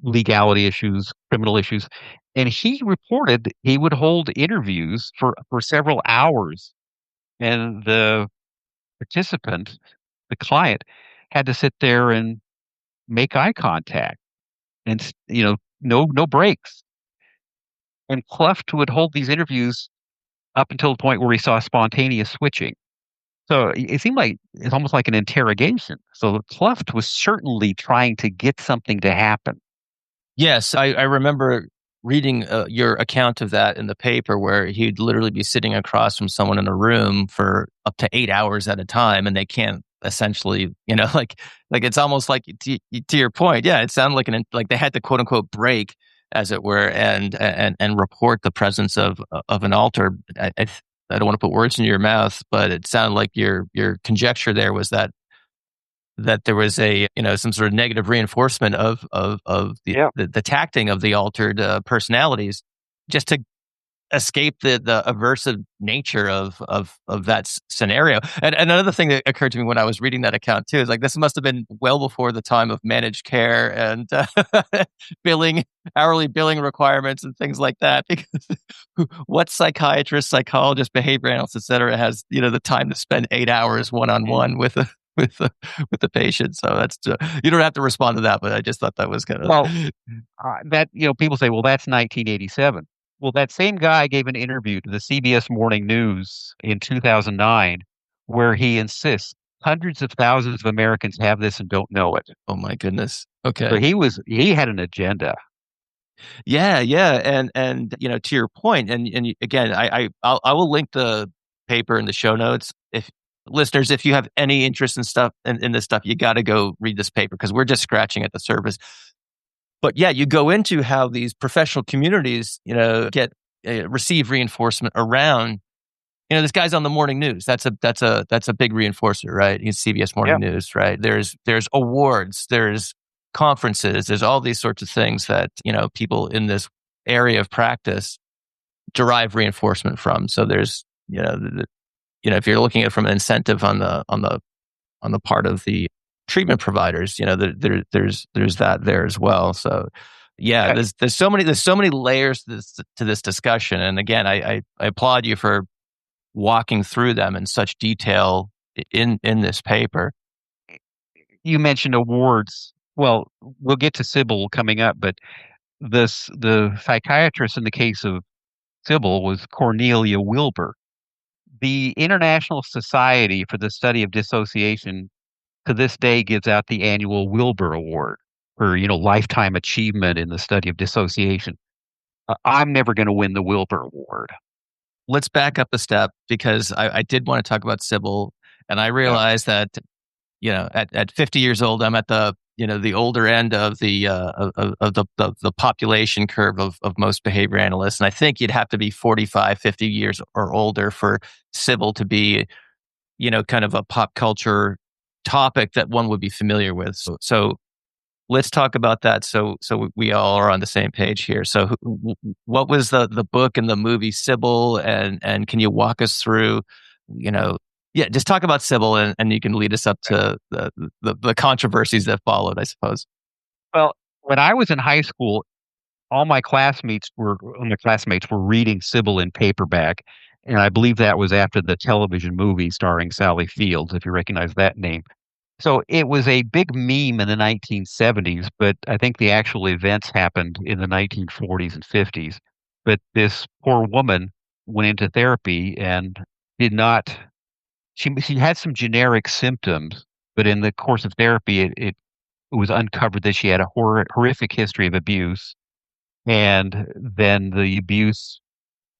legality issues, criminal issues. And he reported he would hold interviews for several hours. And the participant, the client, had to sit there and make eye contact and, no breaks. And Kluft would hold these interviews up until the point where he saw spontaneous switching. So it seemed like it's almost like an interrogation. So Kluft was certainly trying to get something to happen. Yes, I remember reading your account of that in the paper, where he'd literally be sitting across from someone in a room for up to 8 hours at a time, and they can't essentially, like it's almost like, to your point, yeah, it sounded like they had to quote unquote break, as it were, and report the presence of an alter. I don't want to put words in your mouth, but it sounded like your conjecture there was that there was a some sort of negative reinforcement of the tacting of the altered personalities, just to escape the aversive nature of that scenario. And another thing that occurred to me when I was reading that account too is like, this must have been well before the time of managed care and hourly billing requirements and things like that. Because what psychiatrist, psychologist, behavior analyst, et cetera, has the time to spend 8 hours one-on-one with the patient? So that's you don't have to respond to that, but I just thought that was kind of that people say, well, that's 1987. Well, that same guy gave an interview to the CBS Morning News in 2009 where he insists hundreds of thousands of Americans have this and don't know it. Oh my goodness. Okay. So he had an agenda. Yeah, and to your point, and again, I will link the paper in the show notes. If listeners, if you have any interest in stuff in this stuff, you got to go read this paper, because we're just scratching at the surface. But yeah, you go into how these professional communities, get receive reinforcement around. This guy's on the morning news. That's a big reinforcer, right? He's CBS Morning News, right? There's awards. There's conferences. There's all these sorts of things that, people in this area of practice derive reinforcement from. So there's, if you're looking at it from an incentive on the part of the treatment providers, there's that there as well. So yeah, there's so many layers to this discussion. And again, I applaud you for walking through them in such detail in this paper. You mentioned awards. Well, we'll get to Sybil coming up, but the psychiatrist in the case of Sybil was Cornelia Wilbur. The International Society for the Study of Dissociation to this day gives out the annual Wilbur Award for, lifetime achievement in the study of dissociation. I'm never going to win the Wilbur Award. Let's back up a step, because I did want to talk about Sybil, and I realized that, at 50 years old, I'm at the older end of the population curve of most behavior analysts. And I think you'd have to be 45, 50 years or older for Sybil to be, kind of a pop culture topic that one would be familiar with. So let's talk about that. So we all are on the same page here. So what was the book and the movie Sybil, and can you walk us through, just talk about Sybil, and you can lead us up to the controversies that followed, I suppose. Well, when I was in high school, all my classmates were reading Sybil in paperback. And I believe that was after the television movie starring Sally Fields, if you recognize that name. So it was a big meme in the 1970s, but I think the actual events happened in the 1940s and 50s. But this poor woman went into therapy and did not, she had some generic symptoms, but in the course of therapy, it was uncovered that she had a horrific history of abuse. And then the abuse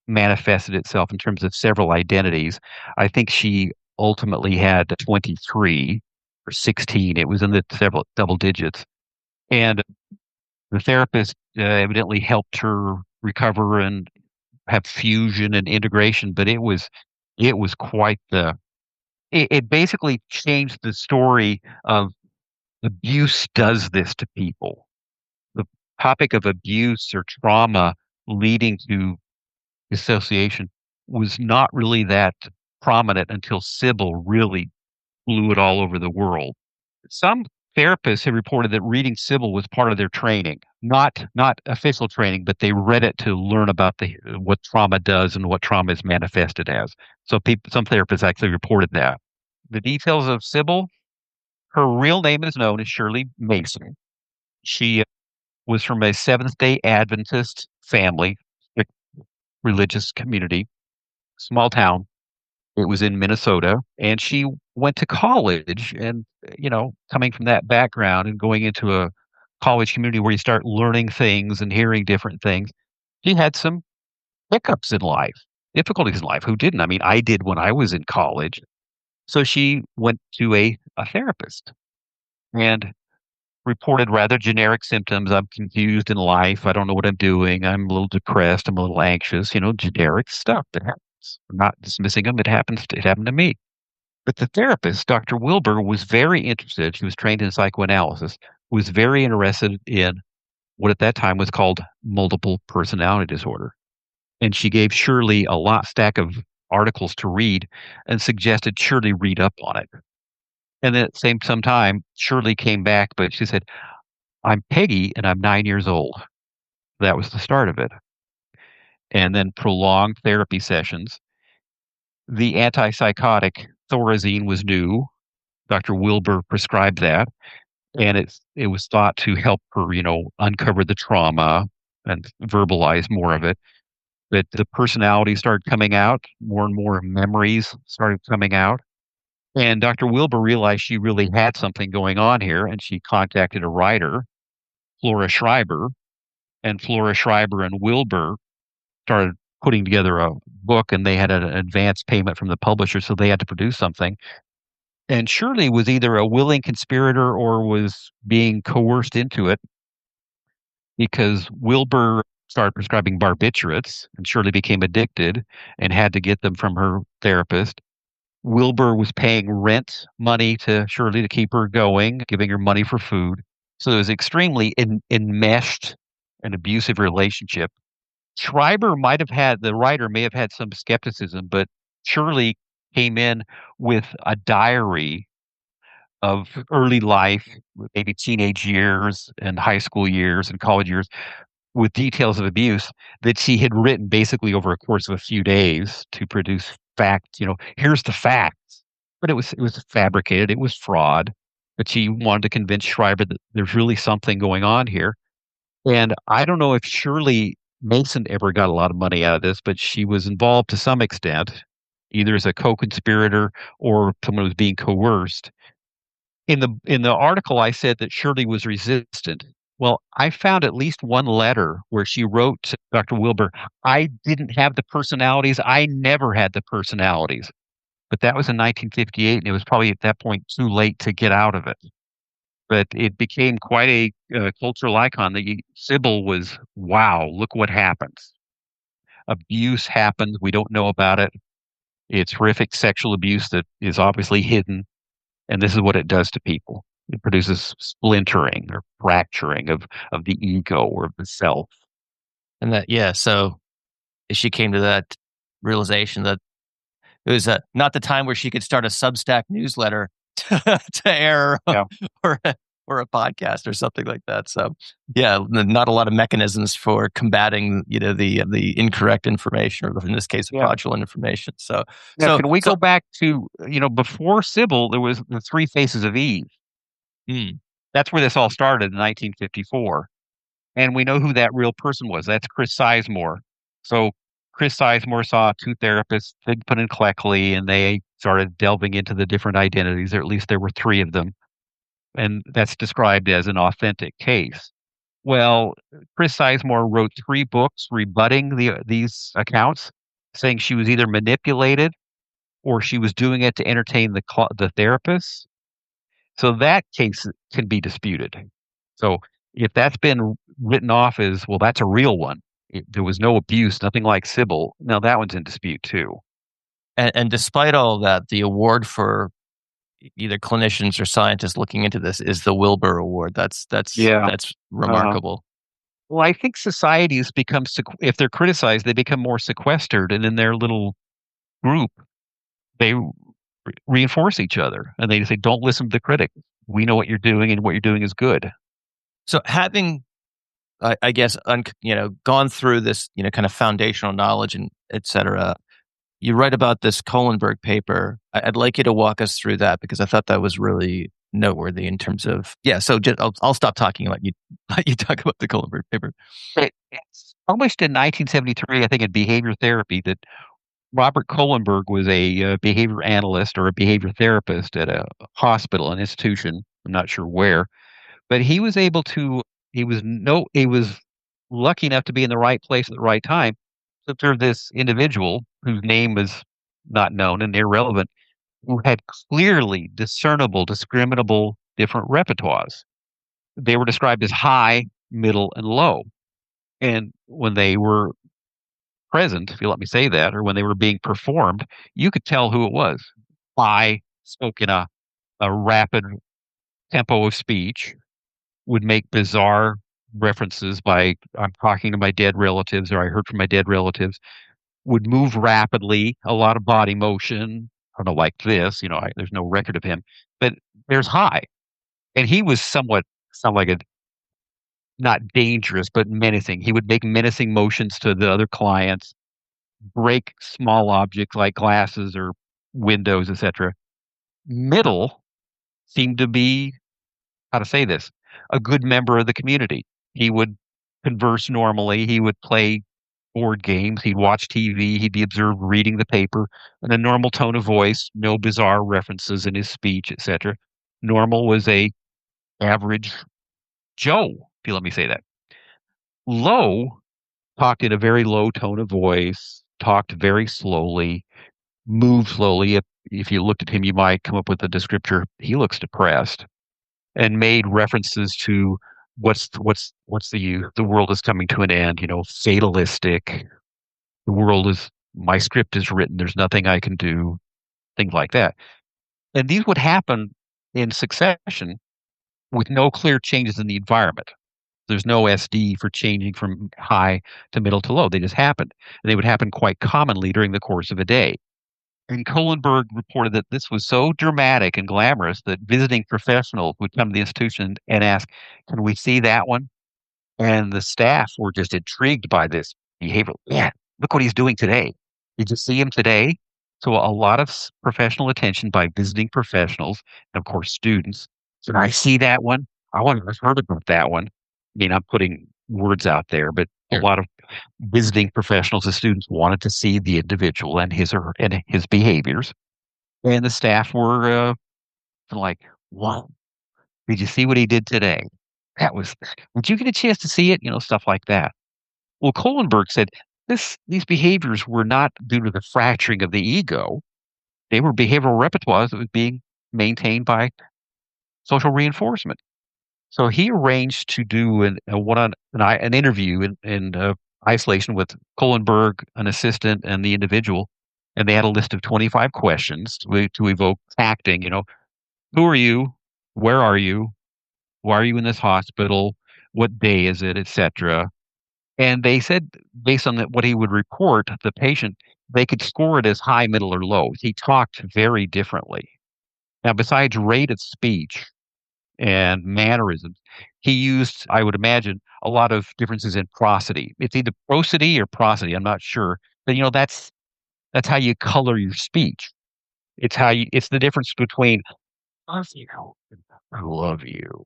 manifested itself in terms of several identities. I think she ultimately had 23 or 16. It was in the several double digits. And the therapist evidently helped her recover and have fusion and integration, but it was quite it basically changed the story of abuse does this to people. The topic of abuse or trauma leading to dissociation was not really that prominent until Sybil really blew it all over the world. Some therapists have reported that reading Sybil was part of their training, not official training, but they read it to learn about what trauma does and what trauma is manifested as. So some therapists actually reported that. The details of Sybil, her real name is known as Shirley Mason. She was from a Seventh-day Adventist family, religious community, small town. It was in Minnesota, and she went to college. And, coming from that background and going into a college community where you start learning things and hearing different things, she had some hiccups in life, difficulties in life. Who didn't? I mean, I did when I was in college. So she went to a therapist and reported rather generic symptoms. I'm confused in life. I don't know what I'm doing. I'm a little depressed. I'm a little anxious, generic stuff that happens. I'm not dismissing them. It happened to me. But the therapist, Dr. Wilbur, was very interested. She was trained in psychoanalysis, was very interested in what at that time was called multiple personality disorder. And she gave Shirley a stack of articles to read and suggested Shirley read up on it. And then at the same time, Shirley came back, but she said, I'm Peggy and I'm 9 years old. That was the start of it. And then prolonged therapy sessions. The antipsychotic Thorazine was new. Dr. Wilbur prescribed that. And it was thought to help her, uncover the trauma and verbalize more of it. But the personality started coming out, more and more memories started coming out. And Dr. Wilbur realized she really had something going on here, and she contacted a writer, Flora Schreiber, and Flora Schreiber and Wilbur started putting together a book, and they had an advance payment from the publisher, so they had to produce something. And Shirley was either a willing conspirator or was being coerced into it, because Wilbur started prescribing barbiturates, and Shirley became addicted and had to get them from her therapist. Wilbur was paying rent money to Shirley to keep her going, giving her money for food. So it was extremely enmeshed, an abusive relationship. The writer may have had some skepticism, but Shirley came in with a diary of early life, maybe teenage years and high school years and college years, with details of abuse that she had written basically over a course of a few days to produce facts. Here's the facts. But it was fabricated. It was fraud. But she wanted to convince Schreiber that there's really something going on here. And I don't know if Shirley Mason ever got a lot of money out of this, but she was involved to some extent, either as a co-conspirator or someone who was being coerced. In the article, I said that Shirley was resistant. Well, I found at least one letter where she wrote to Dr. Wilbur, "I didn't have the personalities. I never had the personalities." But that was in 1958, and it was probably at that point too late to get out of it. But it became quite a cultural icon. Sybil was, wow, look what happens. Abuse happens. We don't know about it. It's horrific sexual abuse that is obviously hidden. And this is what it does to people. It produces splintering or fracturing of the ego or of the self. And so she came to that realization that it was not the time where she could start a Substack newsletter to air Yeah. or a podcast or something like that. So not a lot of mechanisms for combating, the incorrect information, or in this case, fraudulent information. So can we go back to, before Sybil, there was the Three Faces of Eve. That's where this all started in 1954. And we know who that real person was. That's Chris Sizemore. So Chris Sizemore saw two therapists, Thigpen and Cleckley, and they started delving into the different identities, or at least there were three of them. And that's described as an authentic case. Well, Chris Sizemore wrote 3 books rebutting these accounts, saying she was either manipulated or she was doing it to entertain the therapists. So that case can be disputed. So if that's been written off as, well, that's a real one, there was no abuse, nothing like Sybil, now that one's in dispute too. And despite all of that, the award for either clinicians or scientists looking into this is the Wilbur Award. That's remarkable. Well, I think societies become, if they're criticized, they become more sequestered, and in their little group, they reinforce each other, and they say, "Don't listen to the critic. We know what you're doing, and what you're doing is good." So, having, I guess, gone through this, kind of foundational knowledge and et cetera, you write about this Kohlenberg paper. I'd like you to walk us through that, because I thought that was really noteworthy in terms of, so I'll stop talking and let you talk about the Kohlenberg paper. It's published in 1973, I think, in Behavior Therapy, that Robert Kohlenberg was a behavior analyst or a behavior therapist at a hospital, an institution, I'm not sure where, but he was lucky enough to be in the right place at the right time to observe this individual whose name was not known and irrelevant, who had clearly discernible, discriminable different repertoires. They were described as high, middle, and low. And when they were present, if you let me say that, or when they were being performed, you could tell who it was. High spoke in a rapid tempo of speech, would make bizarre references by, "I'm talking to my dead relatives," or "I heard from my dead relatives," would move rapidly, a lot of body motion, I don't know, like this, there's no record of him, but there's high. And he was sound like not dangerous, but menacing. He would make menacing motions to the other clients, break small objects like glasses or windows, etc. Middle seemed to be, how to say this, a good member of the community. He would converse normally. He would play board games. He'd watch TV. He'd be observed reading the paper in a normal tone of voice, no bizarre references in his speech, etc. Normal was a average Joe, if you let me say that. Low talked in a very low tone of voice, talked very slowly, moved slowly. If you looked at him, you might come up with a descriptor. He looks depressed, and made references to the world is coming to an end, fatalistic. My script is written. There's nothing I can do, things like that. And these would happen in succession. with no clear changes in the environment. There's no SD for changing from high to middle to low. They just happened. And they would happen quite commonly during the course of a day. And Kohlenberg reported that this was so dramatic and glamorous that visiting professionals would come to the institution and ask, "Can we see that one?" And the staff were just intrigued by this behavior. Yeah, look what he's doing today. Did you see him today? So a lot of professional attention by visiting professionals and, of course, students. Did I see that one? I want to heard about that one. I mean, I'm putting words out there, but a lot of visiting professionals and students wanted to see the individual and his behaviors, and the staff were like, "Wow, did you see what he did today? That was. Did you get a chance to see it? Stuff like that." Well, Kohlenberg said these behaviors were not due to the fracturing of the ego; they were behavioral repertoires that was being maintained by social reinforcement. So he arranged to do an interview in isolation with Kohlenberg, an assistant, and the individual, and they had a list of 25 questions to evoke acting. Who are you? Where are you? Why are you in this hospital? What day is it, etc. And they said, based on what he would report, the patient, they could score it as high, middle, or low. He talked very differently. Now, besides rate of speech and mannerisms, he used, I would imagine, a lot of differences in prosody. It's either prosody or prosody, I'm not sure. But that's how you color your speech. It's the difference between love you and I love you.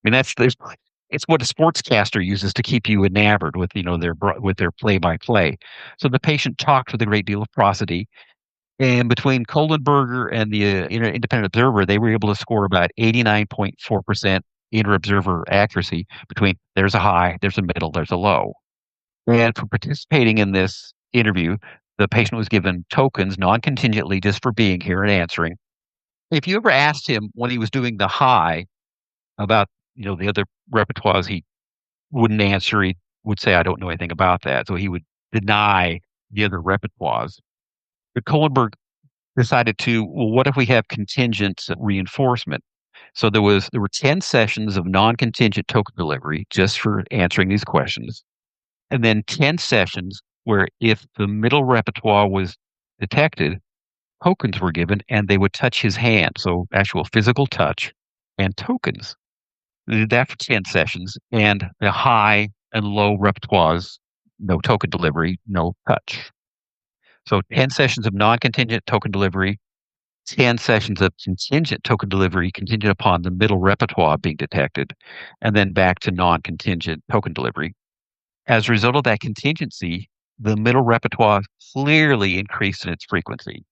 I mean, it's what a sportscaster uses to keep you enamored with their play-by-play. So the patient talked with a great deal of prosody, and between Kohlenberger and the independent observer, they were able to score about 89.4% inter-observer accuracy between there's a high, there's a middle, there's a low. And for participating in this interview, the patient was given tokens non-contingently just for being here and answering. If you ever asked him when he was doing the high about the other repertoires, he wouldn't answer. He would say, "I don't know anything about that." So he would deny the other repertoires. But Kohlenberg decided well, what if we have contingent reinforcement? So there were 10 sessions of non-contingent token delivery just for answering these questions. And then 10 sessions where if the middle repertoire was detected, tokens were given and they would touch his hand. So actual physical touch and tokens. They did that for 10 sessions, and the high and low repertoires, no token delivery, no touch. So 10 sessions of non-contingent token delivery, 10 sessions of contingent token delivery contingent upon the middle repertoire being detected, and then back to non-contingent token delivery. As a result of that contingency, the middle repertoire clearly increased in its frequency.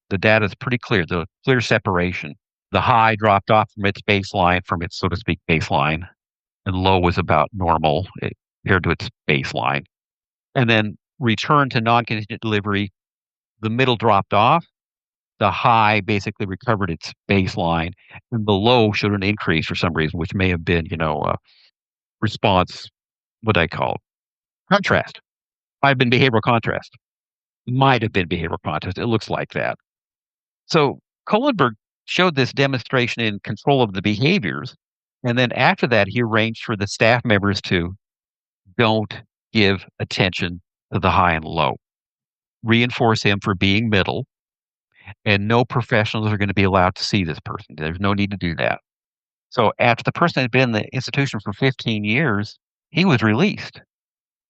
The data is pretty clear, the clear separation. The high dropped off from its baseline, so to speak, baseline, and low was about normal compared to its baseline. And then returned to non-contingent delivery, the middle dropped off, the high basically recovered its baseline, and the low showed an increase for some reason, which may have been, response, what I call contrast. Might have been behavioral contrast. Might have been behavioral contrast. It looks like that. So Kohlenberg showed this demonstration in control of the behaviors. And then after that, he arranged for the staff members to don't give attention to the high and low. Reinforce him for being middle. And no professionals are going to be allowed to see this person. There's no need to do that. So after the person had been in the institution for 15 years, he was released.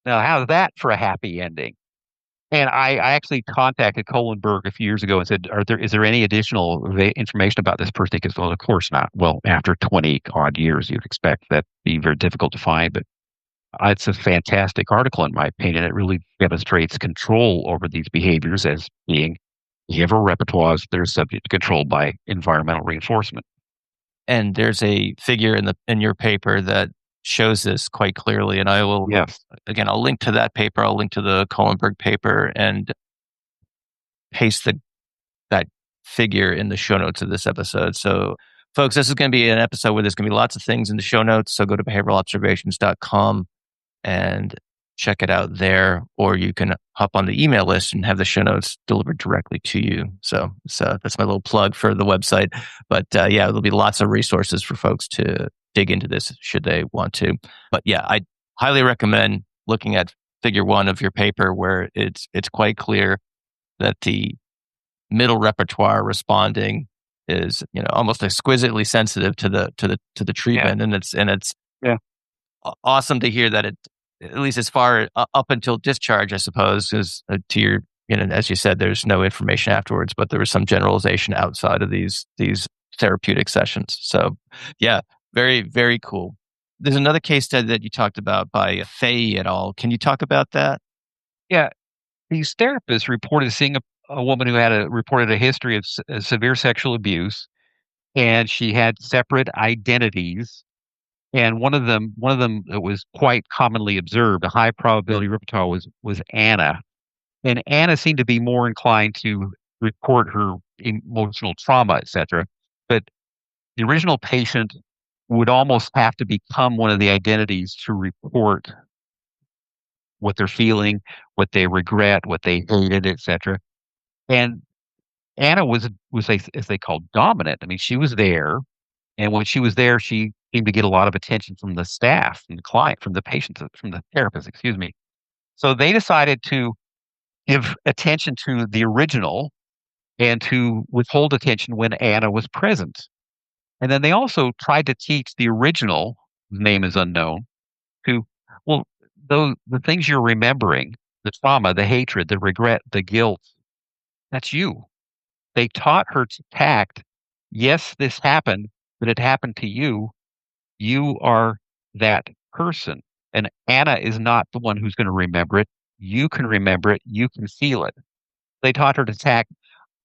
Now, how's that for a happy ending? And I actually contacted Kohlenberg a few years ago and said, is there any additional information about this person? Because, well, of course not. Well, after 20 odd years, you'd expect that to be very difficult to find. But it's a fantastic article, in my opinion. It really demonstrates control over these behaviors as being behavioral repertoires that are subject to control by environmental reinforcement. And there's a figure in your paper that shows this quite clearly. And I will, again, I'll link to that paper. I'll link to the Kohlenberg paper and paste that figure in the show notes of this episode. So, folks, this is going to be an episode where there's going to be lots of things in the show notes. So go to behavioralobservations.com and check it out there, or you can hop on the email list and have the show notes delivered directly to you. So that's my little plug for the website. But there'll be lots of resources for folks to dig into this should they want to. But yeah, I highly recommend looking at figure 1 of your paper, where it's quite clear that the middle repertoire responding is, almost exquisitely sensitive to the treatment. And it's Yeah. awesome to hear that it, at least as far up until discharge, I suppose, is to your, as you said, there's no information afterwards, but there was some generalization outside of these therapeutic sessions. So yeah, very, very cool. There's another case study that you talked about by Fay et al. Can you talk about that? Yeah. These therapists reported seeing a woman who had reported a history of severe sexual abuse, and she had separate identities. And one of them that was quite commonly observed, a high probability repertoire, was Anna. And Anna seemed to be more inclined to report her emotional trauma, etc. But the original patient would almost have to become one of the identities to report what they're feeling, what they regret, what they hated, etc. And Anna was as they call dominant. I mean, she was there, and when she was there, she seemed to get a lot of attention from the staff, from the client, from the patient, from the therapist. Excuse me. So they decided to give attention to the original and to withhold attention when Anna was present. And then they also tried to teach the original, whose name is unknown, to, well, the things you're remembering, the trauma, the hatred, the regret, the guilt, that's you. They taught her to tact, yes, this happened, but it happened to you. You are that person. And Anna is not the one who's going to remember it. You can remember it. You can feel it. They taught her to tact,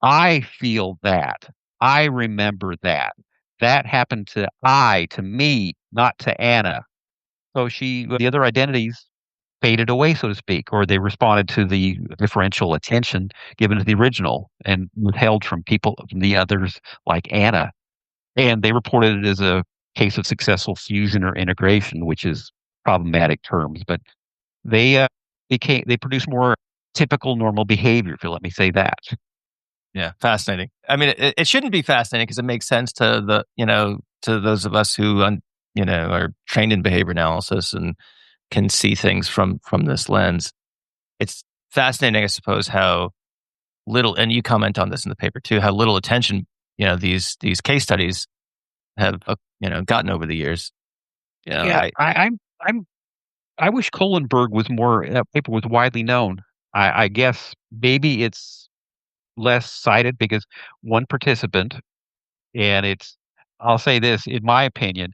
I feel that. I remember that. That happened to me, not to Anna. So the other identities faded away, so to speak, or they responded to the differential attention given to the original and withheld from the others like Anna. And they reported it as a case of successful fusion or integration, which is problematic terms, but they produced more typical normal behavior, if you let me say that. Yeah, fascinating. I mean, it shouldn't be fascinating because it makes sense to to those of us who, are trained in behavior analysis and can see things from this lens. It's fascinating, I suppose, how little, and you comment on this in the paper too, how little attention, these case studies have, gotten over the years. Yeah, I wish Kohlenberg was more, that paper was widely known. I guess maybe it's less cited because one participant, and I'll say this, in my opinion,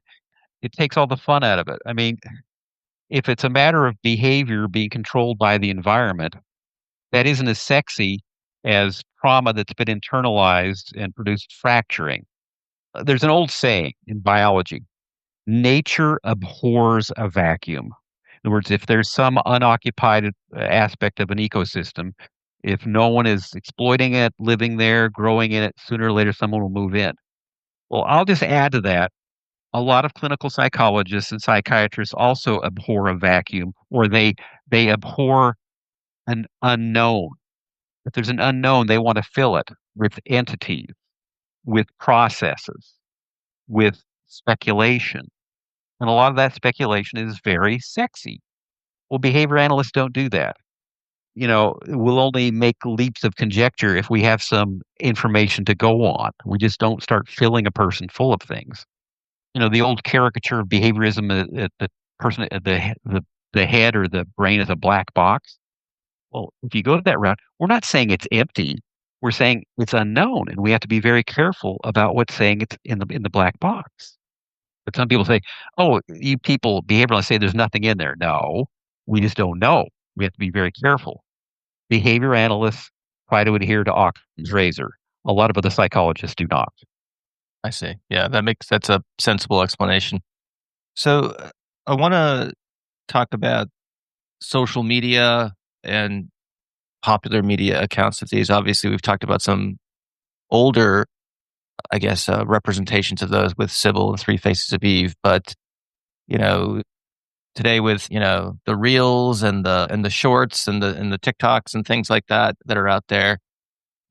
it takes all the fun out of it. I mean, if it's a matter of behavior being controlled by the environment, that isn't as sexy as trauma that's been internalized and produced fracturing. There's an old saying in biology, nature abhors a vacuum. In other words, if there's some unoccupied aspect of an ecosystem, if no one is exploiting it, living there, growing in it, sooner or later someone will move in. Well, I'll just add to that. A lot of clinical psychologists and psychiatrists also abhor a vacuum, or they abhor an unknown. If there's an unknown, they want to fill it with entities, with processes, with speculation. And a lot of that speculation is very sexy. Well, behavior analysts don't do that. We'll only make leaps of conjecture if we have some information to go on. We just don't start filling a person full of things. The old caricature of behaviorism, the person, the head or the brain is a black box. Well, if you go that route, we're not saying it's empty. We're saying it's unknown, and we have to be very careful about what's saying it's in the black box. But some people say, "Oh, you people, behavioralists say there's nothing in there." No, we just don't know. We have to be very careful. Behavior analysts try to adhere to Occam's razor. A lot of other psychologists do not. I see. Yeah, that's a sensible explanation. So I want to talk about social media and popular media accounts of these. Obviously, we've talked about some older, I guess, representations of those with Sybil and Three Faces of Eve. But today with the reels and the shorts and the TikToks and things like that are out there,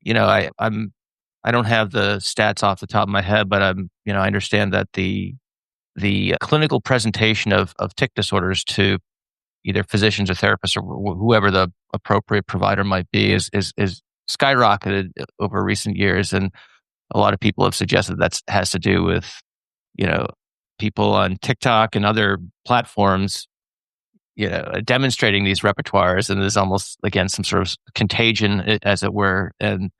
I don't have the stats off the top of my head, but I understand that the the clinical presentation of tic disorders to either physicians or therapists or whoever the appropriate provider might be is skyrocketed over recent years. And a lot of people have suggested that has to do with, people on TikTok and other platforms, demonstrating these repertoires. And there's almost, again, some sort of contagion, as it were. And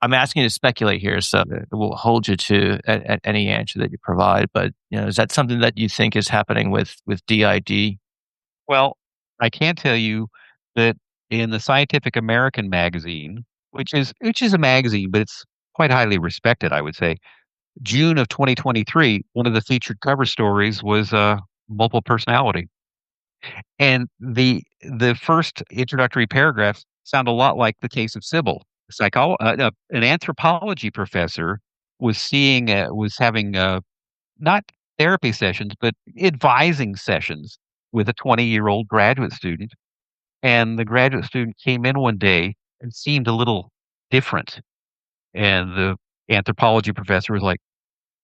I'm asking you to speculate here, so we'll hold you to at any answer that you provide. But is that something that you think is happening with DID? Well, I can tell you that in the Scientific American magazine, which is a magazine, but it's quite highly respected, I would say. June of 2023, one of the featured cover stories was multiple personality, and the first introductory paragraphs sound a lot like the case of Sybil. An anthropology professor was having not therapy sessions, but advising sessions with a 20-year-old graduate student. And the graduate student came in one day and seemed a little different. And the anthropology professor was like,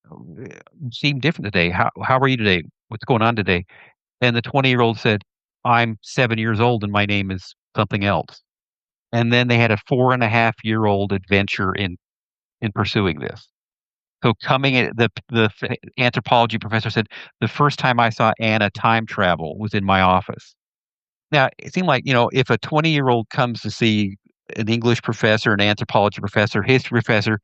"You seem different today. How are you today? What's going on today?" And the 20-year-old said, "I'm 7 years old and my name is something else." And then they had a 4.5-year-old adventure in pursuing this. So the anthropology professor said, "The first time I saw Anna time travel was in my office." Now, it seemed like, if a 20-year-old comes to see an English professor, an anthropology professor, history professor,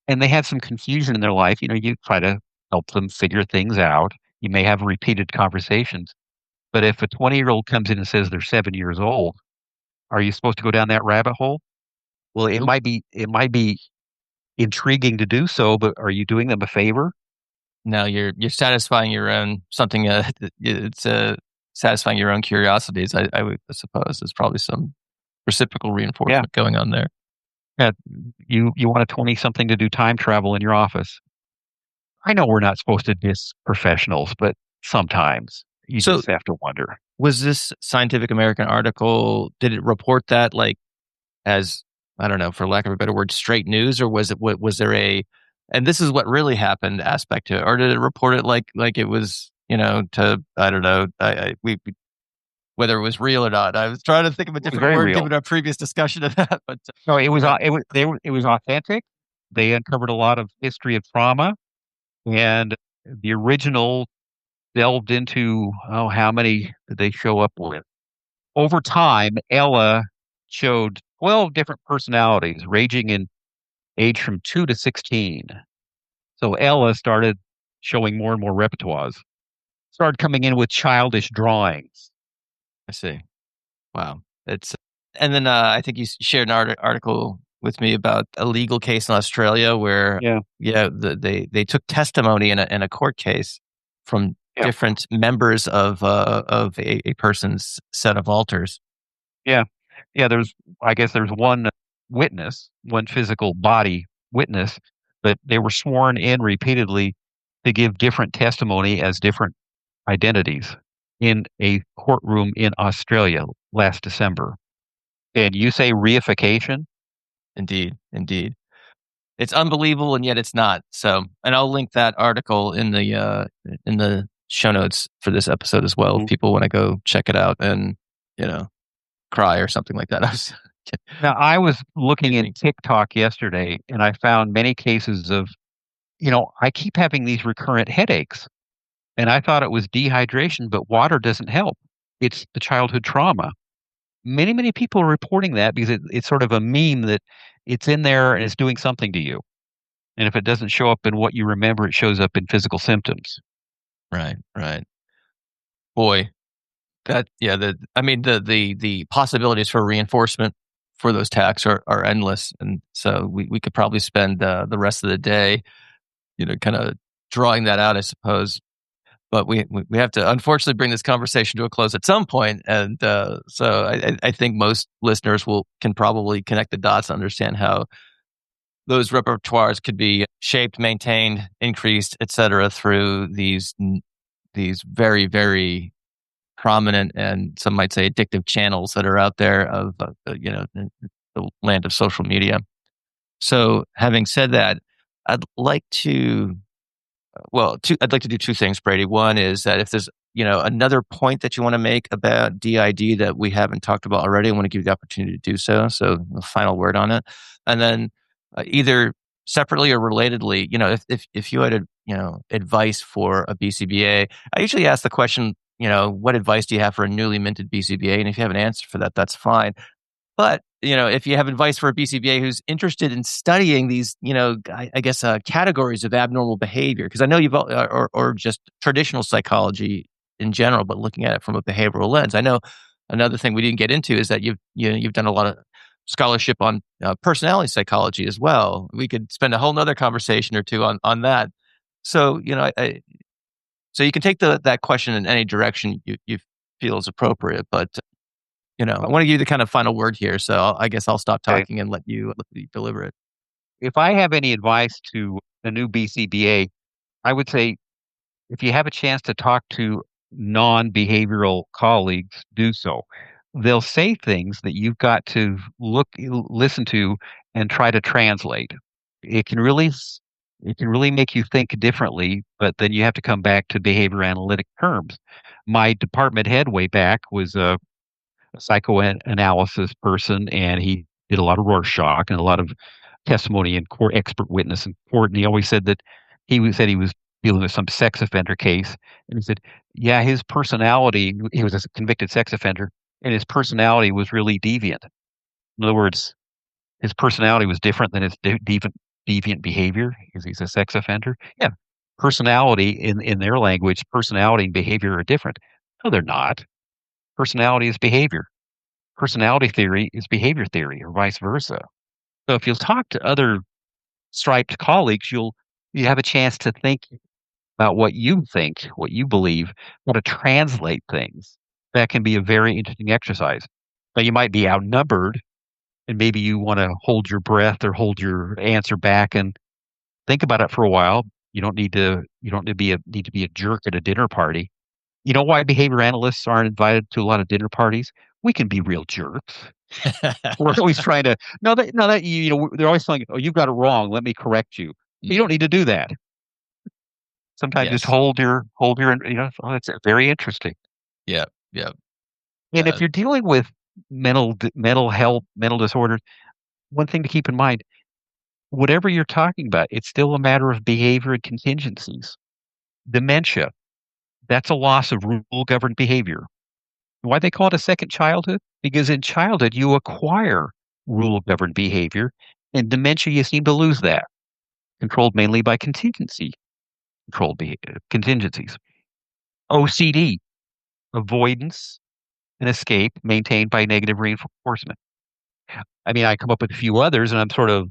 and they have some confusion in their life, you try to help them figure things out. You may have repeated conversations. But if a 20-year-old comes in and says they're 7 years old, are you supposed to go down that rabbit hole? Well, it might be intriguing to do so, but are you doing them a favor? No, you're satisfying your own something. It's satisfying your own curiosities. I would suppose there's probably some reciprocal reinforcement going on there. Yeah, you want a 20-something to do time travel in your office. I know we're not supposed to diss professionals, but sometimes you just have to wonder. Was this Scientific American article, did it report that as, I don't know, for lack of a better word, straight news, or was there and this is what really happened aspect to it, or did it report it like it was, to, I don't know, whether it was real or not? I was trying to think of a different word given our previous discussion of that, but no, it was authentic. They uncovered a lot of history of trauma, and the original delved into how many did they show up with. Over time, Ella showed 12 different personalities, ranging in age from 2 to 16. So Ella started showing more and more repertoires. Started coming in with childish drawings. I see. Wow. And then I think you shared an article with me about a legal case in Australia where they took testimony in a court case from different members of a person's set of alters. Yeah. There's one witness, one physical body witness, but they were sworn in repeatedly to give different testimony as different identities in a courtroom in Australia last December. And you say reification? Indeed. It's unbelievable, and yet it's not. So, and I'll link that article in the show notes for this episode as well. If people want to go check it out and cry or something like that. Now, I was looking in TikTok yesterday, and I found many cases of, I keep having these recurrent headaches, and I thought it was dehydration, but water doesn't help. It's the childhood trauma. Many, many people are reporting that because it's sort of a meme that it's in there and it's doing something to you. And if it doesn't show up in what you remember, it shows up in physical symptoms. Right. Boy, the possibilities for reinforcement for those tacks are endless. And so we could probably spend the rest of the day, kind of drawing that out, I suppose. But we have to unfortunately bring this conversation to a close at some point. And so I think most listeners can probably connect the dots and understand how those repertoires could be shaped, maintained, increased, et cetera, through these very, very prominent and some might say addictive channels that are out there of the land of social media. So having said that, I'd like to I'd like to do two things, Brady. One is that if there's another point that you want to make about DID that we haven't talked about already, I want to give you the opportunity to do so. So a final word on it, and then either separately or relatedly, if you had advice for a BCBA, I usually ask the question, what advice do you have for a newly minted BCBA? And if you have an answer for that, that's fine. But, if you have advice for a BCBA who's interested in studying these, I guess, categories of abnormal behavior, because I know or just traditional psychology in general, but looking at it from a behavioral lens. I know another thing we didn't get into is that you've done a lot of scholarship on personality psychology as well. We could spend a whole nother conversation or two on that. So, so you can take that question in any direction you feel is appropriate, but I want to give you the kind of final word here, so I guess I'll stop talking and let you deliver it. If I have any advice to a new BCBA, I would say if you have a chance to talk to non-behavioral colleagues, do so. They'll say things that you've got to listen to, and try to translate. It can really make you think differently, but then you have to come back to behavior analytic terms. My department head way back was a psychoanalysis person, and he did a lot of Rorschach and a lot of testimony and court, expert witness in court. And he always said that he was dealing with some sex offender case, and he said, "Yeah, his personality. He was a convicted sex offender, and his personality was really deviant. In other words, his personality was different than his deviant behavior because he's a sex offender. Yeah, personality in their language, personality and behavior are different. No, they're not. Personality is behavior. Personality theory is behavior theory, or vice versa. So if you'll talk to other striped colleagues, you have a chance to think about what you think, what you believe, how to translate things. That can be a very interesting exercise. Now, you might be outnumbered, and maybe you want to hold your breath or hold your answer back and think about it for a while. You don't need to be a jerk at a dinner party. You know why behavior analysts aren't invited to a lot of dinner parties? We can be real jerks. We're always trying to they're always saying, "Oh, you've got it wrong. Let me correct you." You don't need to do that. Sometimes just hold your it's very interesting. Yeah. And if you're dealing with mental health, mental disorders, one thing to keep in mind, whatever you're talking about, it's still a matter of behavior and contingencies. Dementia, that's a loss of rule-governed behavior. Why they call it a second childhood? Because in childhood, you acquire rule-governed behavior. In dementia, you seem to lose that, controlled mainly by contingencies. OCD, avoidance and escape, maintained by negative reinforcement. I mean, I come up with a few others, and I'm sort of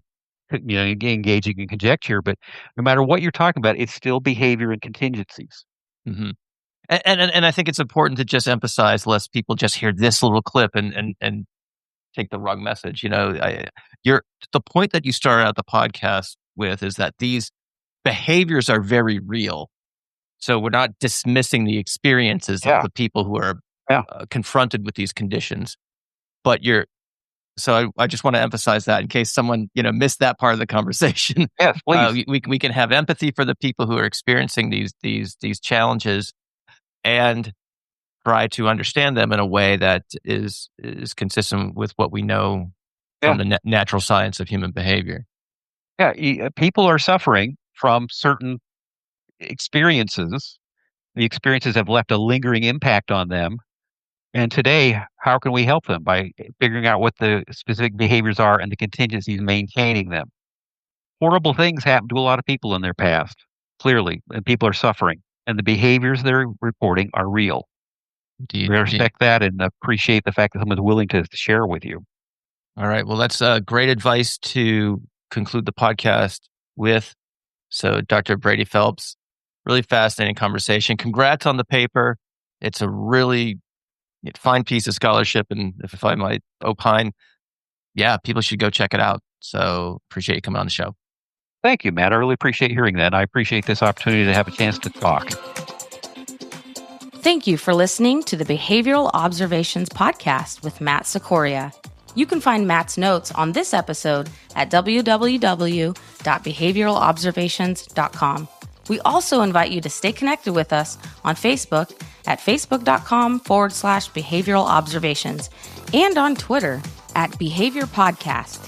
engaging in conjecture, but no matter what you're talking about, it's still behavior and contingencies. Mm-hmm. And I think it's important to just emphasize, lest people just hear this little clip and take the wrong message. The point that you started out the podcast with is that these behaviors are very real. So we're not dismissing the experiences of the people who are confronted with these conditions. But so I just want to emphasize that in case someone missed that part of the conversation. Yes, please. We can have empathy for the people who are experiencing these challenges, and try to understand them in a way that is consistent with what we know from the natural science of human behavior. Yeah, people are suffering from certain experiences. The experiences have left a lingering impact on them. And today, how can we help them? By figuring out what the specific behaviors are and the contingencies maintaining them. Horrible things happen to a lot of people in their past, clearly, and people are suffering. And the behaviors they're reporting are real. We respect that and appreciate the fact that someone's willing to share with you. All right. Well, that's great advice to conclude the podcast with. So, Dr. Brady Phelps, really fascinating conversation. Congrats on the paper. It's a really fine piece of scholarship. And if I might opine, people should go check it out. So, appreciate you coming on the show. Thank you, Matt. I really appreciate hearing that. I appreciate this opportunity to have a chance to talk. Thank you for listening to the Behavioral Observations Podcast with Matt Sikoria. You can find Matt's notes on this episode at www.behavioralobservations.com. We also invite you to stay connected with us on Facebook at facebook.com/behavioral observations and on Twitter at Behavior Podcast.